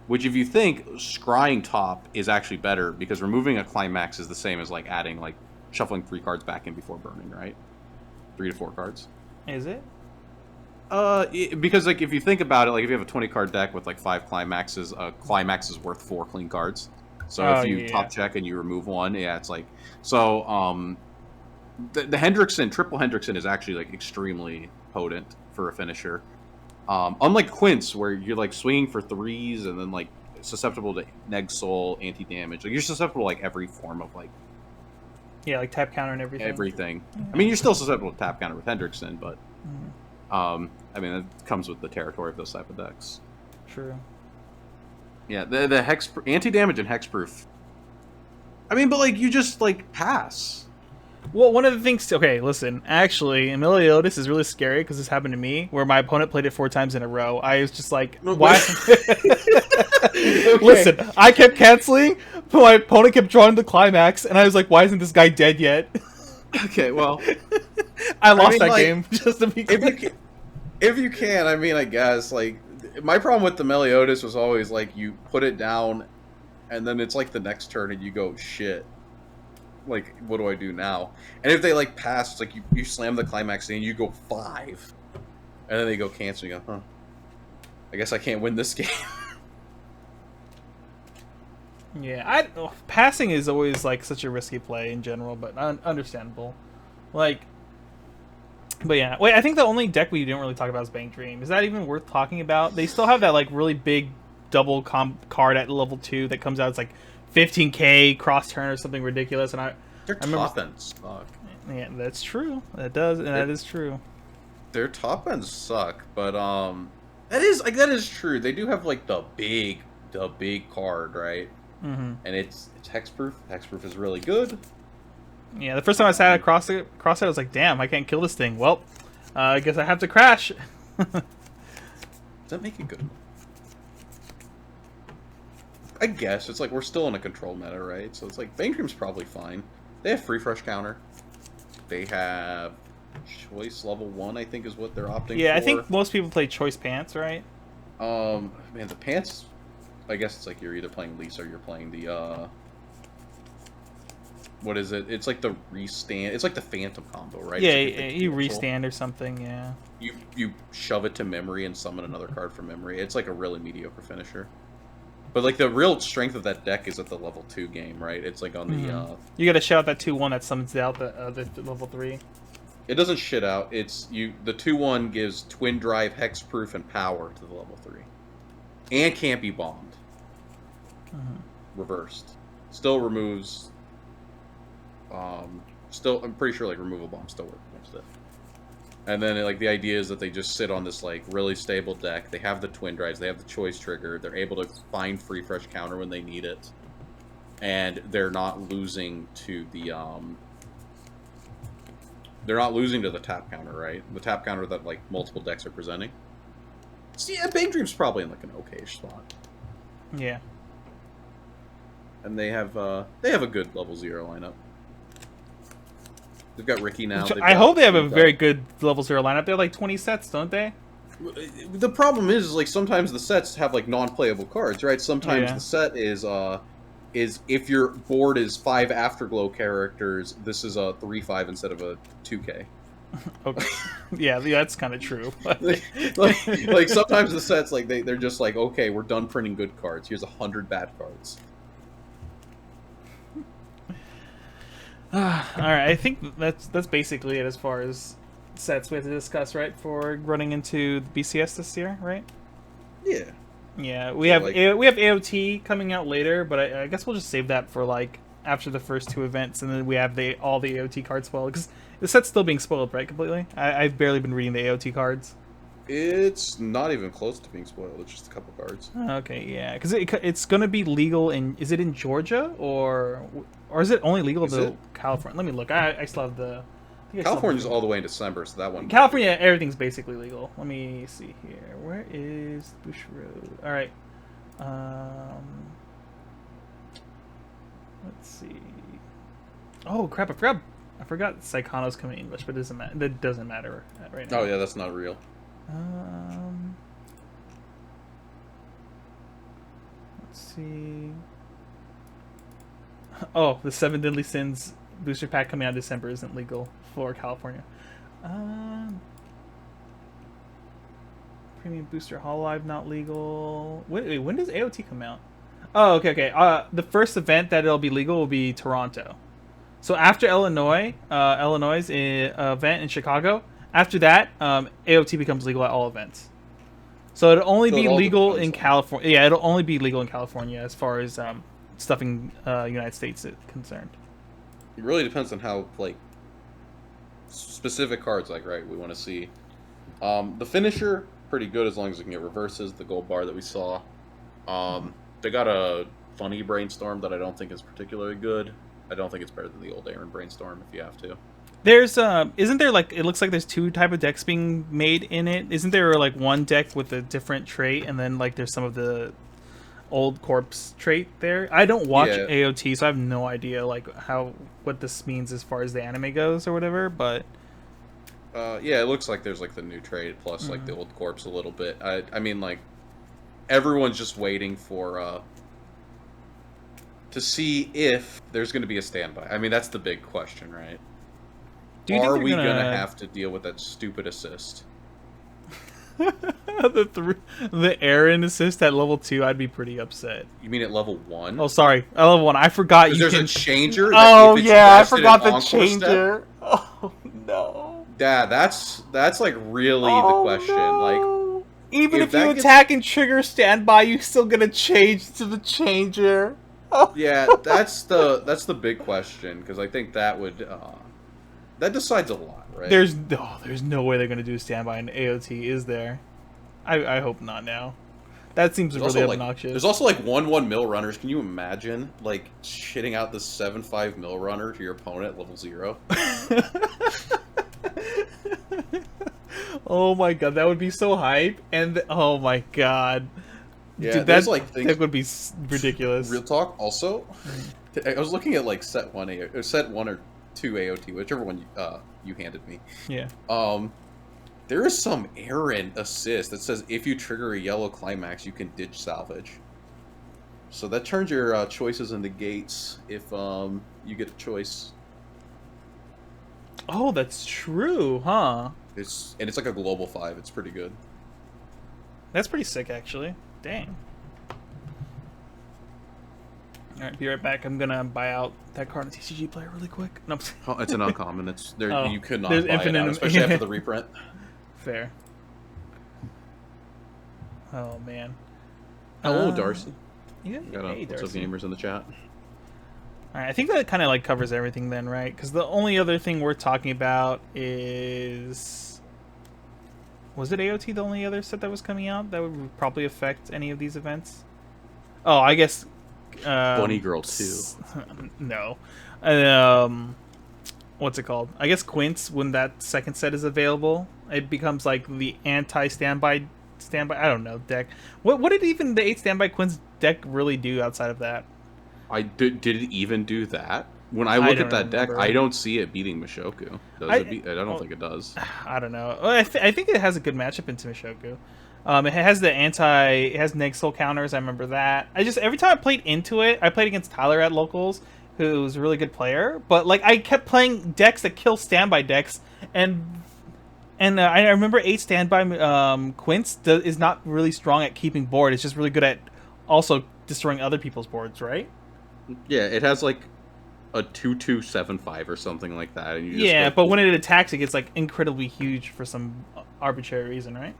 Which, if you think scrying top is actually better because removing a climax is the same as like adding like shuffling 3 cards back in before burning, right? 3 to 4 cards. Is it? Because like if you think about it, like if you have a 20-card deck with like 5 climaxes, a climax is worth 4 clean cards. So if you top check and you remove 1, yeah, it's like so. The Hendrickson, triple Hendrickson is actually like extremely potent for a finisher. Unlike Quince, where you're like swinging for 3s and then like susceptible to neg soul, anti damage. Like you're susceptible to like every form of like. Yeah, like tap counter and everything. Everything. I mean, you're still susceptible to tap counter with Hendrickson, but. I mean, it comes with the territory of those type of decks. True. Yeah, the hex anti-damage and hexproof. I mean, but like you just like pass. Well, one of the things. Okay, listen. Actually, Meliodas is really scary because this happened to me, where my opponent played it 4 times in a row. I was just like, why? Okay. Listen, I kept canceling, but my opponent kept drawing the climax, and I was like, why isn't this guy dead yet? Okay, well, I lost that game just to be clear. If you can, I mean, I guess like my problem with the Meliodas was always like you put it down, and then it's like the next turn, and you go shit. Like, what do I do now? And if they like pass, it's like you slam the climax and you go 5, and then they go cancel. You go, huh? I guess I can't win this game. Yeah, passing is always like such a risky play in general, but understandable. Like, but yeah, wait. I think the only deck we didn't really talk about is Bank Dream. Is that even worth talking about? They still have that like really big double card at level 2 that comes out. It's like 15k cross turn or something ridiculous. And their top ends suck. Yeah, that's true. That does, and that is true. Their top ends suck, but that is true. They do have like the big card, right? Mm-hmm. And it's hexproof. Hexproof is really good. Yeah, the first time I sat across it, I was like, damn, I can't kill this thing. Well, I guess I have to crash. Does that make it good? I guess it's like we're still in a control meta, right? So it's like Bane Dream's probably fine. They have free fresh counter. They have choice level 1, I think is what they're opting for. Yeah, I think most people play choice pants, right? Man, the pants, I guess it's like you're either playing Lisa or you're playing the what is it? It's like the restand. It's like the Phantom combo, right? Yeah, Like you restand or something. Yeah. You shove it to memory and summon another card from memory. It's like a really mediocre finisher. But like the real strength of that deck is at the level 2 game, right? It's like on the You got to shout that 2/1 that summons out the level 3. It doesn't shit out. It's you. The 2/1 gives Twin Drive, Hexproof, and Power to the level 3, and can't be bombed. Reversed. Still removes. Still, I'm pretty sure like removal bomb still works against it. And then like the idea is that they just sit on this like really stable deck. They have the Twin Drives. They have the Choice Trigger. They're able to find free fresh counter when they need it, and they're not losing to the They're not losing to the tap counter, right? The tap counter that like multiple decks are presenting. So yeah, Bane Dream's probably in like an okay-ish spot. Yeah. And they have a good level 0 lineup. They've got Ricky now. I hope they have a very good level 0 lineup. They're like 20 sets, don't they? The problem is like sometimes the sets have like non-playable cards, right? Sometimes the set is if your board is 5 Afterglow characters, this is a 3/5 instead of a 2K. Okay. Yeah, that's kind of true. like sometimes the sets like they're just like, okay, we're done printing good cards. Here's 100 bad cards. All right, I think that's basically it as far as sets we have to discuss, right? For running into the BCS this year, right? Yeah. Yeah, we have AOT coming out later, but I guess we'll just save that for like after the first 2 events, and then we have all the AOT cards spoiled because the set's still being spoiled, right? Completely. I've barely been reading the AOT cards. It's not even close to being spoiled. It's just a couple cards. Okay, yeah, because it's gonna be legal in. Is it in Georgia or is it only legal to California? Let me look. I still have the. California's all the way in December, so that one. California, everything's basically legal. Let me see here. Where is Bush Road? All right. Let's see. Oh crap! I forgot Psychono's coming in English, but it doesn't matter. That doesn't matter right now. Oh yeah, that's not real. Let's see. Oh, the 7 Deadly Sins booster pack coming out in December isn't legal for California. Premium Booster Hololive not legal. Wait, when does AOT come out? Oh, okay. The first event that it'll be legal will be Toronto. So after Illinois' event in Chicago, after that, AOT becomes legal at all events. So it'll only be legal in California. Yeah, it'll only be legal in California as far as stuff in United States is concerned. It really depends on how like specific cards like we want to see. The finisher pretty good as long as we can get reverses. The gold bar that we saw. They got a funny brainstorm that I don't think is particularly good. I don't think it's better than the old Aaron brainstorm if you have to. There's isn't there like it looks like there's 2 type of decks being made in it? Isn't there like one deck with a different trait and then like there's some of the old corpse trait there? I don't watch AOT, so I have no idea like what this means as far as the anime goes or whatever, but yeah, it looks like there's like the new trait plus like the old corpse a little bit. I mean like everyone's just waiting for to see if there's going to be a standby. I mean that's the big question, right? Are we gonna have to deal with that stupid assist? the Aaron assist at level 2, I'd be pretty upset. You mean at level 1? Oh, sorry, at level 1. I forgot you there's can. A changer. Oh yeah, I forgot the changer. Oh no. Yeah, that's like really the question. No. Like, even if you attack and trigger standby, you still gonna change to the changer. Oh. Yeah, that's the big question because I think that would. That decides a lot, right? There's no way they're gonna do standby in AOT, is there? I hope not now. That seems There's really also like obnoxious. there's also like 1/1 mill runners. Can you imagine like shitting out the 7/5 mill runner to your opponent at level 0? Oh my god, that would be so hype. And oh my god, Yeah, dude, there's that like things. that would be ridiculous. Real talk. Also, Mm. I was looking at like set one or two AOT, whichever one you handed me. Yeah. There is some errant assist that says if you trigger a yellow climax, you can ditch salvage. So that turns your choices into gates if you get a choice. Oh, that's true, huh? It's like a global 5. It's pretty good. That's pretty sick, actually. Dang. All right, be right back. I'm gonna buy out that card in TCG player really quick. Nope. Oh, it's an uncommon. It's there. Oh, You could not there's buy it infinite- out, especially after the reprint. Fair. Oh man. Hello, Darcy. Yeah. Got Hey, what's up, Darcy. gamers in the chat. All right, I think that kind of like covers everything then, right? Because the only other thing we're talking about is, was it AOT the only other set that was coming out that would probably affect any of these events? Oh, I guess. Bunny Girl 2. No. What's it called? I guess Quince, when that second set is available, it becomes like the anti-standby. I don't know deck. What did even the 8 standby Quince deck really do outside of that? Did it even do that? When I look at that remember. deck, I don't see it beating Mishoku. Does it beat? I don't think it does. I don't know. I think it has a good matchup into Mishoku. It has it has neg soul counters. I remember that. Every time I played into it, I played against Tyler at locals, who's a really good player. But like I kept playing decks that kill standby decks, and I remember 8 standby Quince is not really strong at keeping board. It's just really good at also destroying other people's boards, right? Yeah, it has like a 2/2/7/5 or something like that. And you just Yeah, go, but when it attacks, it gets like incredibly huge for some arbitrary reason, right?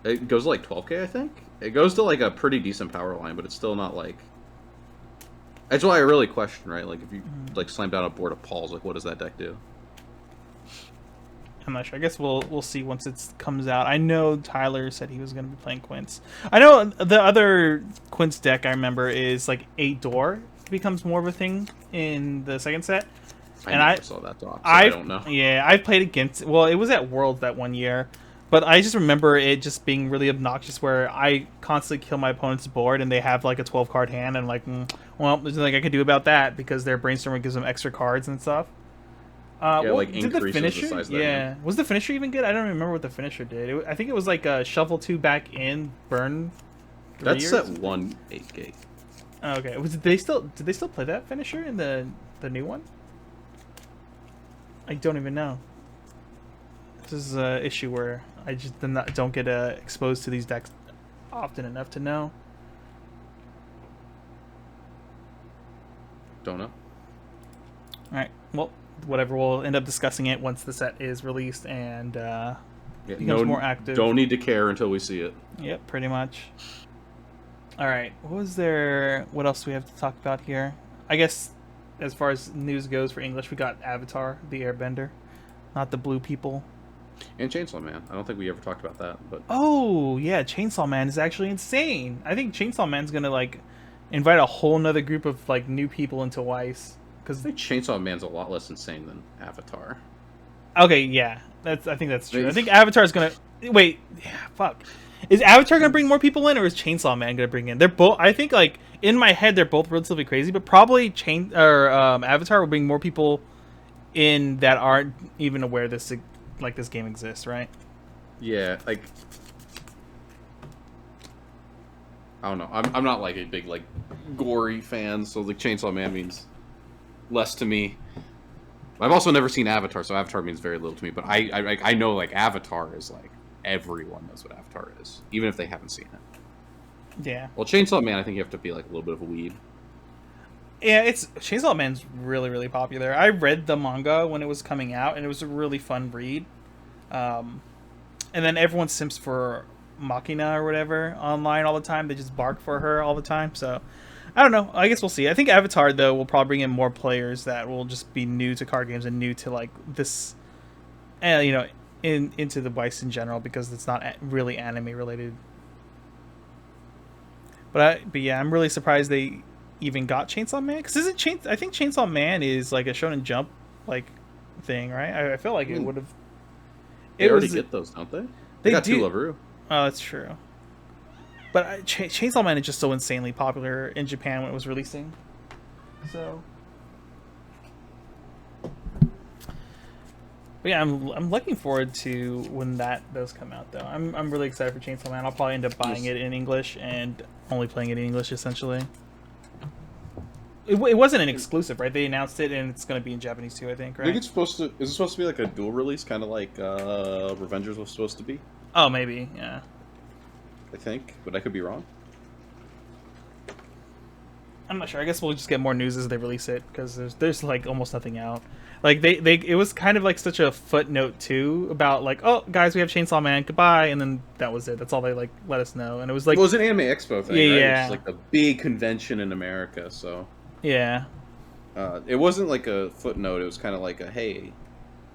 it goes to like 12k, I think. It goes to like a pretty decent power line, but it's still not like. That's why I really question, right? Like if you like slam down a board of Paul's, like what does that deck do? I'm not sure. I guess we'll see once it comes out. I know Tyler said he was going to be playing Quince. I know the other Quince deck I remember is like 8 door. It becomes more of a thing in the second set. I And never saw that drop, so I don't know. Yeah, I played against. Well, it was at Worlds that one year, but I just remember it just being really obnoxious. Where I constantly kill my opponent's board, and they have like a 12 card hand, and like, well, there's nothing I could do about that because their brainstormer gives them extra cards and stuff. Yeah, like did the increases finisher? the size of that Yeah, hand. was the finisher even good? I don't remember what the finisher did. I think it was like a shuffle 2 back in, burn. 3 That's or set something? 1 8 gate. Okay, did they still play that finisher in the new one? I don't even know. This is an issue where I just don't get exposed to these decks often enough to know. Don't know. All right, well, whatever. We'll end up discussing it once the set is released and Yeah, becomes more active. Don't need to care until we see it. Yep, pretty much. All right, what else do we have to talk about here? I guess as far as news goes for English, we got Avatar, the Airbender, not the blue people. And Chainsaw Man. I don't think we ever talked about that, but Oh, yeah, Chainsaw Man is actually insane. I think Chainsaw Man's going to like invite a whole nother group of like new people into Weiss I cuz think Chainsaw Man's a lot less insane than Avatar. okay, yeah. I think that's true. I think Avatar's going to wait, yeah, fuck. Is Avatar going to bring more people in, or is Chainsaw Man going to bring in? They're both. I think, like in my head, they're both relatively crazy, but probably Avatar will bring more people in that aren't even aware this game exists, right? Yeah, like I don't know. I'm not like a big like gory fan, so like Chainsaw Man means less to me. I've also never seen Avatar, so Avatar means very little to me. But I know like Avatar is like everyone knows what Avatar is, even if they haven't seen it. Yeah. Well, Chainsaw Man, I think you have to be like a little bit of a weeb. Yeah, Chainsaw Man's really, really popular. I read the manga when it was coming out, and it was a really fun read. And then everyone simps for Machina or whatever online all the time. They just bark for her all the time. So I don't know. I guess we'll see. I think Avatar though will probably bring in more players that will just be new to card games and new to like this, into the Weiss in general because it's not really anime related. But yeah, I'm really surprised they even got Chainsaw Man. Because isn't I think Chainsaw Man is like a Shonen Jump like thing, right? I feel like I it mean, would have. they It already was get those, don't they? They they got two do. Laveru. Oh, that's true. But Chainsaw Man is just so insanely popular in Japan when it was releasing. So, but yeah, I'm looking forward to when that does come out. Though I'm really excited for Chainsaw Man. I'll probably end up buying it in English and only playing it in English essentially. It wasn't an exclusive, right? They announced it and it's going to be in Japanese too. I think, I think right? it's supposed to. Is it supposed to be like a dual release, kind of like Revengers was supposed to be? Oh, maybe, yeah. I think, but I could be wrong. I'm not sure. I guess we'll just get more news as they release it because there's like almost nothing out. Like they it was kind of like such a footnote too about like, oh guys, we have Chainsaw Man, goodbye, and then that was it. That's all they like let us know, and it was like, Well, it was an Anime Expo yeah, thing, right? Which is yeah, like a big convention in America. So yeah. it wasn't like a footnote. It was kind of like a hey,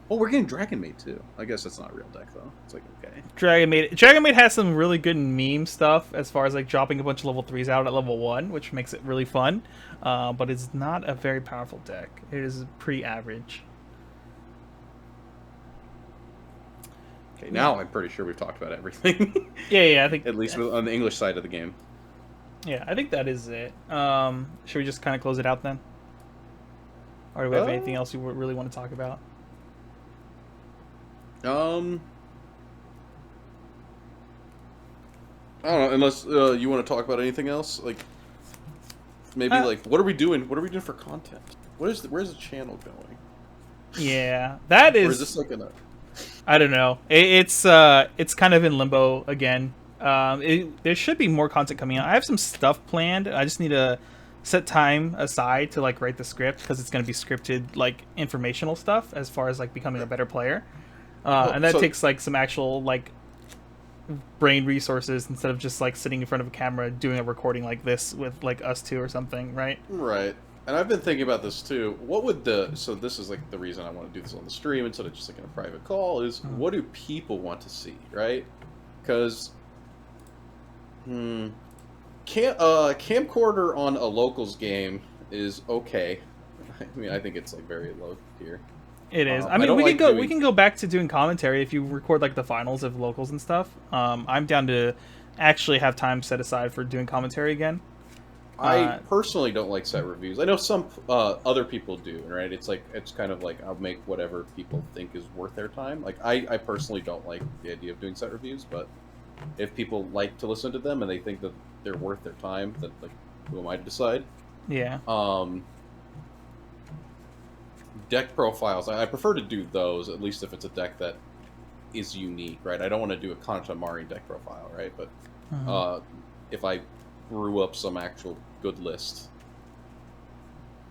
oh, we're getting Dragon Maid too. I guess that's not a real deck though. It's like okay. Dragon Maid has some really good meme stuff as far as like dropping a bunch of level 3s out at level 1, which makes it really fun. But it's not a very powerful deck. It is pretty average. Okay, now I'm pretty sure we've talked about everything. Yeah, I think At least on the English side of the game. yeah, I think that is it. Should we just kind of close it out then? Or do we have anything else you really want to talk about? I don't know, unless you want to talk about anything else, like maybe like what are we doing? What are we doing for content? Where's the channel going? Yeah, that is. Or is this like a? I don't know. It's kind of in limbo again. There should be more content coming out. I have some stuff planned. I just need to set time aside to like write the script because it's going to be scripted like informational stuff as far as like becoming a better player. And that takes like some actual like brain resources instead of just like sitting in front of a camera doing a recording like this with like us two or something, right? Right. And I've been thinking about this too. What would so this is like the reason I want to do this on the stream instead of just like in a private call is what do people want to see, right? Because camcorder on a locals game is okay. I mean, I think it's like very low tier. It is. I mean, we can go back to doing commentary if you record like the finals of locals and stuff. I'm down to actually have time set aside for doing commentary again. I personally don't like set reviews. I know some other people do, right? It's like it's kind of like I'll make whatever people think is worth their time. Like I personally don't like the idea of doing set reviews, but if people like to listen to them and they think that they're worth their time, then like who am I to decide? Yeah. Deck profiles. I prefer to do those, at least if it's a deck that is unique, right? I don't want to do a Kanata deck profile, right? But if I brew up some actual good list.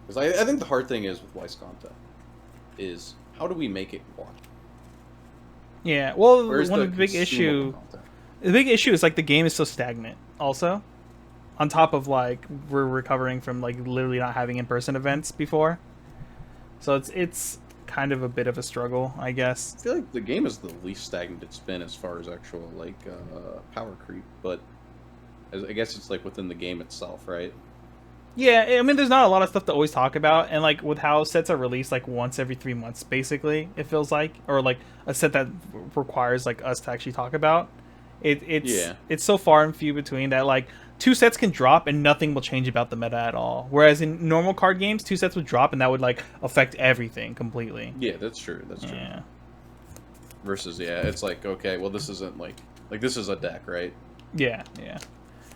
Because I think the hard thing is with Weiss content is how do we make it watch? Yeah, well, Where's one of the big issue is like the game is so stagnant also. On top of like we're recovering from like literally not having in-person events before. So it's kind of a bit of a struggle, I guess. I feel like the game is the least stagnant it's been as far as actual like power creep, but I guess it's like within the game itself, right? Yeah, I mean, there's not a lot of stuff to always talk about, and like with how sets are released like once every 3 months, basically, it feels like, or like a set that requires like us to actually talk about. It's so far and few between that like 2 sets can drop and nothing will change about the meta at all. Whereas in normal card games, 2 sets would drop and that would like affect everything completely. Yeah, that's true. That's true. Yeah. Versus, yeah, it's like okay, well, this isn't like this is a deck, right? Yeah, yeah.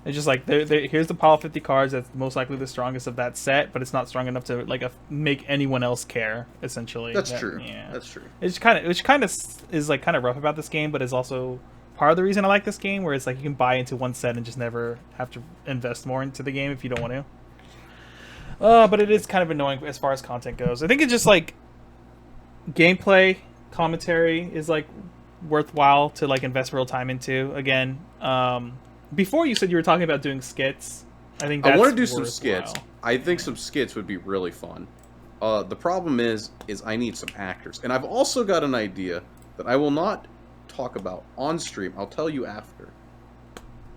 It's just like here's the pile of 50 cards that's most likely the strongest of that set, but it's not strong enough to like make anyone else care. Essentially, that's true. Yeah, that's true. Which kind of is like kind of rough about this game, but is also part of the reason I like this game, where it's like you can buy into one set and just never have to invest more into the game if you don't want to. But it is kind of annoying as far as content goes. I think it's just like gameplay commentary is like worthwhile to like invest real time into again. Before you said you were talking about doing skits. I think that's I want to do worthwhile. some skits. I think some skits would be really fun. The problem is I need some actors, and I've also got an idea that I will not talk about on stream. I'll tell you after.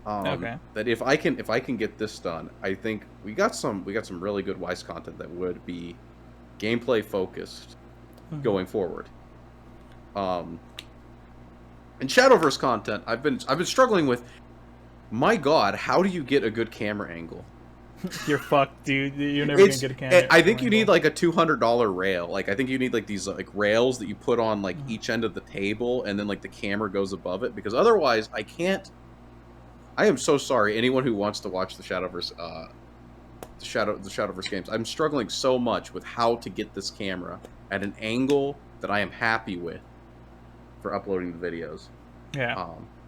Okay. That if I can get this done, I think we got some really good Wise content that would be gameplay focused Mhm. going forward. Um, and Shadowverse content, I've been struggling with. My God, how do you get a good camera angle? You're fucked, dude. You're never gonna It's get a camera I think camera you need angle. like a $200 rail. Like I think you need like these like rails that you put on like Mhm. each end of the table, and then like the camera goes above it. Because otherwise, I can't. I am so sorry. Anyone who wants to watch the Shadowverse, the Shadowverse games, I'm struggling so much with how to get this camera at an angle that I am happy with for uploading the videos. Yeah.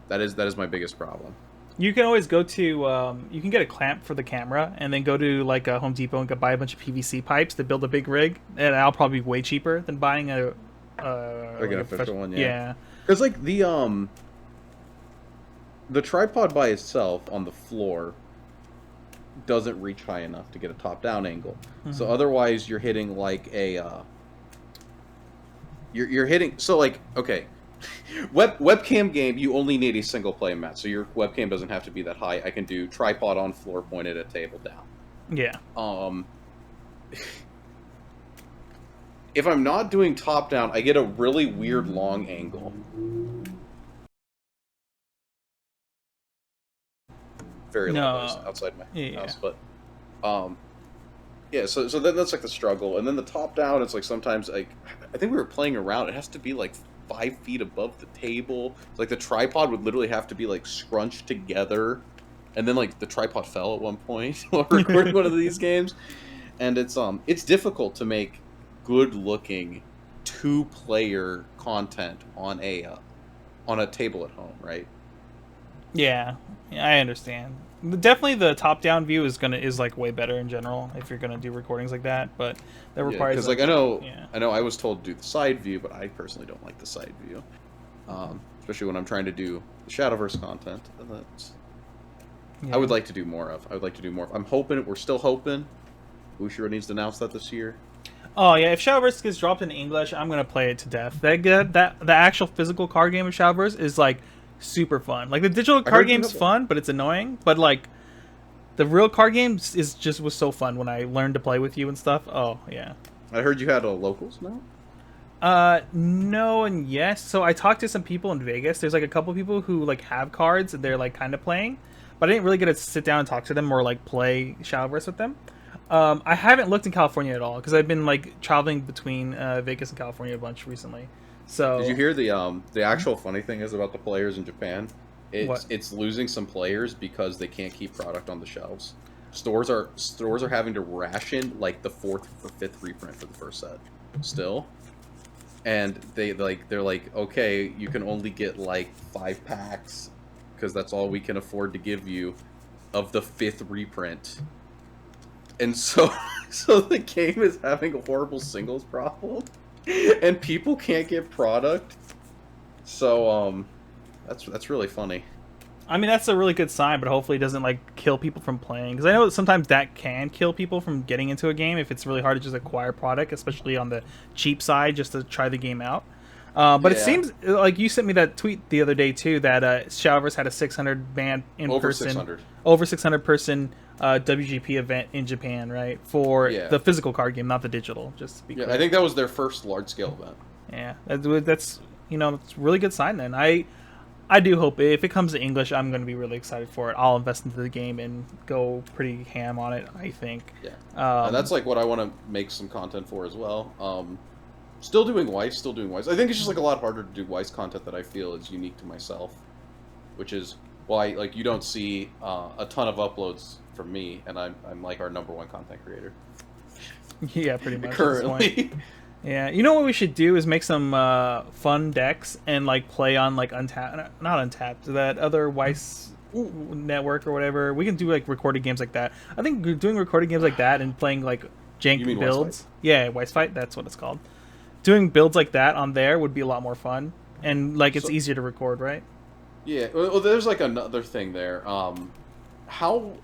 That is my biggest problem. You can always go to you can get a clamp for the camera and then go to like a Home Depot and go buy a bunch of PVC pipes to build a big rig, and that'll probably be way cheaper than buying a Like like an a official professional. one, yeah. Yeah. Because like the tripod by itself on the floor doesn't reach high enough to get a top down angle. So Hmm. otherwise you're hitting like a you're hitting so like okay. Webcam game you only need a single play mat. So your webcam doesn't have to be that high. I can do tripod on floor pointed at table down. Yeah. Um if I'm not doing top down, I get a really weird long angle. Very loud noise No. outside my Yeah. house, but um yeah, so then that's like the struggle, and then the top down. It's like sometimes like I think we were playing around. It has to be like 5 feet above the table. Like the tripod would literally have to be like scrunched together, and then like the tripod fell at one point while recording one of these games, and it's difficult to make good looking 2 player content on a table at home, right? Yeah. Yeah, I understand. Definitely, the top-down view is like way better in general if you're gonna do recordings like that. But that Yeah, requires because like, like yeah, I know I was told to do the side view, but I personally don't like the side view. Especially when I'm trying to do the Shadowverse content. I yeah. would like to do more of. I would like to do more of. I'm hoping we're still hoping. Ushiro needs to announce that this year. Oh yeah, if Shadowverse gets dropped in English, I'm gonna play it to death. That the actual physical card game of Shadowverse is like super fun. Like the digital I card heard you game's have. fun, but it's annoying. But like the real card games is just was so fun when I learned to play with you and stuff. Oh yeah. I heard you had a locals now. No and yes. So I talked to some people in Vegas. There's like a couple people who like have cards and they're like kind of playing, but I didn't really get to sit down and talk to them or like play Shadowverse with them. I haven't looked in California at all because I've been like traveling between Vegas and California a bunch recently. Did you So hear the actual funny thing is about the players in Japan? what? It's losing some players because they can't keep product on the shelves. Stores are having to ration like the fourth or fifth reprint for the first set still, and they're like, okay, you can only get like 5 packs because that's all we can afford to give you of the fifth reprint. And so so the game is having a horrible singles problem, and people can't get product. So that's really funny. I mean, that's a really good sign, but hopefully it doesn't like kill people from playing. Because I know that sometimes that can kill people from getting into a game if it's really hard to just acquire product, especially on the cheap side, just to try the game out. But it Yeah, seems like you sent me that tweet the other day too that Showers had a 600 man in over person, 600. over 600 person WGP event in Japan, right? For Yeah, the physical card game, not the digital. Just to be yeah. I clear. think that was their first large scale event. Yeah, that's it's a really good sign. Then I do hope if it comes to English, I'm going to be really excited for it. I'll invest into the game and go pretty ham on it. I think. Yeah, and Um, that's like what I want to make some content for as well. Still doing Weiss, still doing Weiss. I think it's just like a lot harder to do Weiss content that I feel is unique to myself, which is why like you don't see a ton of uploads from me, and I'm like our number one content creator yeah, pretty much at this point. currently. Yeah, you know what we should do is make some fun decks and like play on like Untapped, not Untapped, that other Weiss network or whatever. We can do like recorded games like that. I think doing recorded games like that and playing like You jank mean Weiss Fight? builds. Yeah, Weiss Fight. That's what it's called. Doing builds like that on there would be a lot more fun, and like it's So easier to record, right? yeah, well, there's like another thing there. How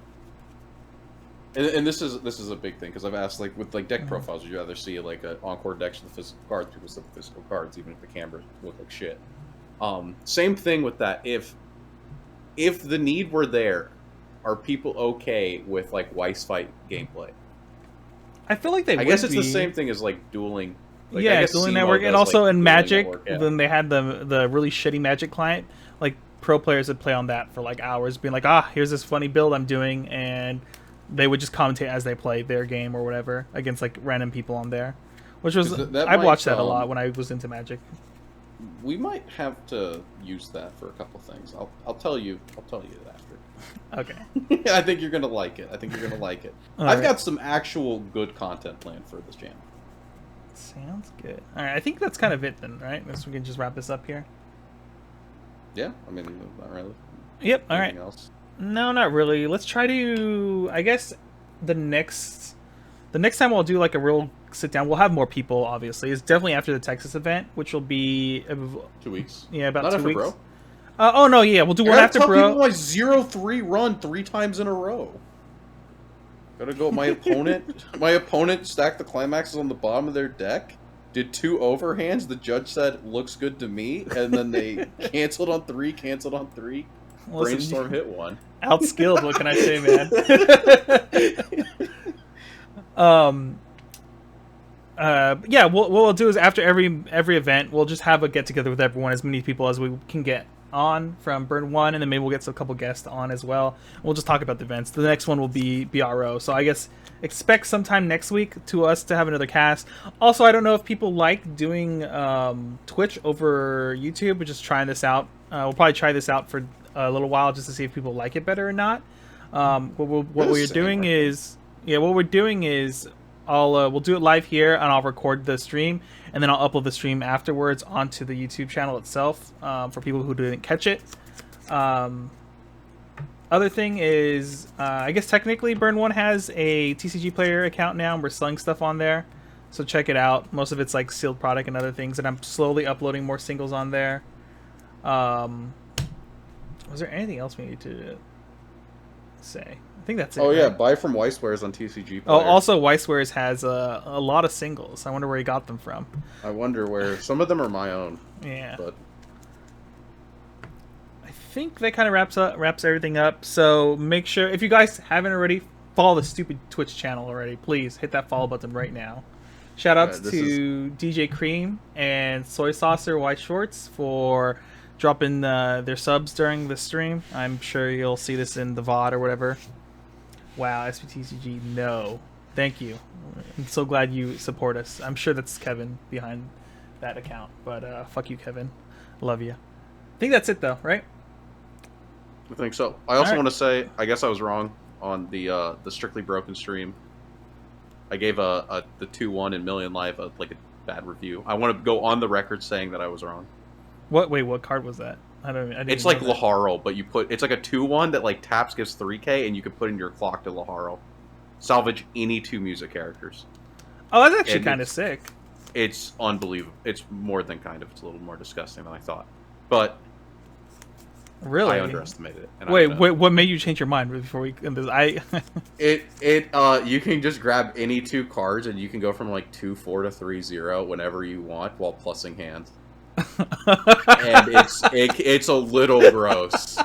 and this is a big thing because I've asked like with like deck Mhm. profiles, would you rather see like an encore decks with the physical cards? People say the physical cards, even if the cameras look like shit. Same thing with that. If if the need were there, are people okay with like Weiss fight gameplay? I feel like they I guess would it's the same be. thing as like dueling. Like I Yeah, guess dueling SEMO network, and does like also in dueling Magic, network. Yeah. when they had the really shitty Magic client, like pro players would play on that for like hours, being like, ah, here's this funny build I'm doing, and they would just commentate as they play their game or whatever against like random people on there, which was That I might watched that a lot when I was into Magic. we might have to use that for a couple things. I'll tell you after. Okay. I think you're gonna like it. All I've right. got some actual good content planned for this channel. Sounds good. All right, I think that's kind of it then, right? So we can just wrap this up here. Yeah, I mean, not really. Yep. All right. Anything else? No, not really. Let's try to. I guess the next time I'll do like a real sit down. We'll have more people. Obviously, it's definitely after the Texas event, which will be 2 weeks. yeah, about Not 2 after, weeks. bro. Oh no, yeah, we'll do I one gotta after tell bro. people my 0-3 run 3 times in a row. Gotta go. My opponent stacked the climaxes on the bottom of their deck. Did 2 overhands. The judge said looks good to me, and then they canceled on 3. Listen, Brainstorm hit 1. outskilled. What can I say, man? Yeah. What we'll do is after every event, we'll just have a get together with everyone, as many people as we can get on from Burn 1, and then maybe we'll get a couple guests on as well. We'll just talk about the events. The next one will be BRO, so I guess expect sometime next week to us to have another cast. Also, I don't know if people like doing Twitch over YouTube. We're just trying this out. We'll probably try this out for a little while just to see if people like it better or not. What we're doing is we'll do it live here, and I'll record the stream, and then I'll upload the stream afterwards onto the YouTube channel itself for people who didn't catch it. Other thing is, I guess technically Burn 1 has a TCG player account now, and we're selling stuff on there. So check it out. Most of it's like sealed product and other things, and I'm slowly uploading more singles on there. Was there anything else we need to say? I think that's it. Oh yeah, right? buy from Weisswares on TCG Player. Oh, also Weisswares has a lot of singles. I wonder where he got them from. I wonder where. Some of them are my own. Yeah. But I think that kind of wraps everything up. So make sure, if you guys haven't already, follow the stupid Twitch channel already. Please hit that follow button right now. Shout outs to DJ Cream and Soy Saucer White Shorts for dropping their subs during the stream. I'm sure you'll see this in the VOD or whatever. Wow, SPTCG, no. Thank you. I'm so glad you support us. I'm sure that's Kevin behind that account. But fuck you, Kevin. Love you. I think that's it, though, right? I think so. I also right. want to say, I guess I was wrong on the Strictly Broken stream. I gave the 2-1 in Million Life a bad review. I want to go on the record saying that I was wrong. What? Wait, what card was that? I didn't It's like Laharo, but it's like a 2-1 that like taps gives 3k, and you can put in your clock to Laharo. Salvage any 2 music characters. Oh, that's actually kind of sick. It's unbelievable. It's more than kind of. It's a little more disgusting than I thought. But really, I underestimated it. And wait, what made you change your mind before we end this? You can just grab any 2 cards, and you can go from like 2-4 to 3-0 whenever you want while plussing hands. And it's a little gross.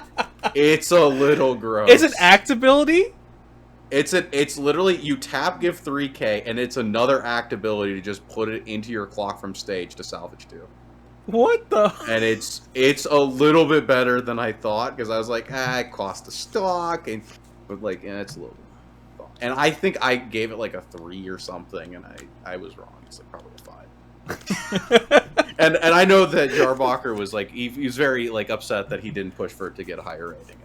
It's a little gross. Is it act ability? It's literally you tap give 3k, and it's another act ability to just put it into your clock from stage to salvage 2. What the? And it's a little bit better than I thought, because I was like, it cost a stock, but like, it's a little bit. And I think I gave it like a 3 or something, and I was wrong. It's like probably a 5. And I know that Jarbacher was like he was very like upset that he didn't push for it to get a higher rating.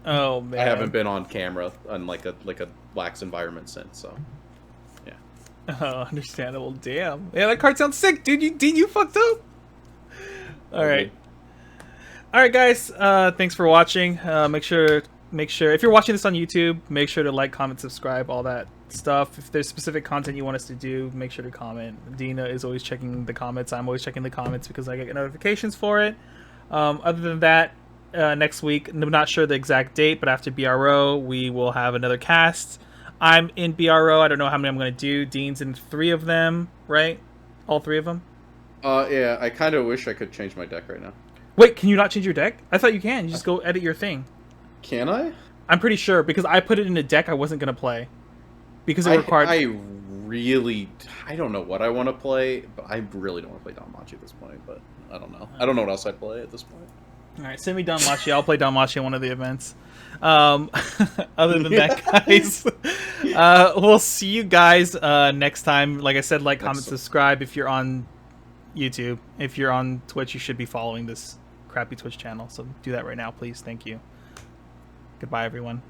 Oh man, I haven't been on camera on like a lax environment since, so yeah. Oh, understandable. Damn. Yeah, that card sounds sick, dude. You fucked up. All right, guys. Thanks for watching. Make sure if you're watching this on YouTube, make sure to like, comment, subscribe, all that stuff. If there's specific content you want us to do, make sure to comment. Dina is always checking the comments. I'm always checking the comments because I get notifications for it. Other than that, next week, I'm not sure the exact date, but after BRO, we will have another cast. I'm in BRO. I don't know how many I'm going to do. Dean's in 3 of them, right? All 3 of them? Yeah, I kind of wish I could change my deck right now. Wait, can you not change your deck? I thought you can. You just go edit your thing. Can I? I'm pretty sure because I put it in a deck I wasn't gonna play because it required. I don't know what I want to play, but I really don't want to play Danmachi at this point. But I don't know. I don't know what else I'd play at this point. All right, send me Danmachi. I'll play Danmachi at one of the events. Other than that, guys, we'll see you guys next time. Like I said, like, comment, subscribe if you're on YouTube. If you're on Twitch, you should be following this crappy Twitch channel. So do that right now, please. Thank you. Goodbye, everyone.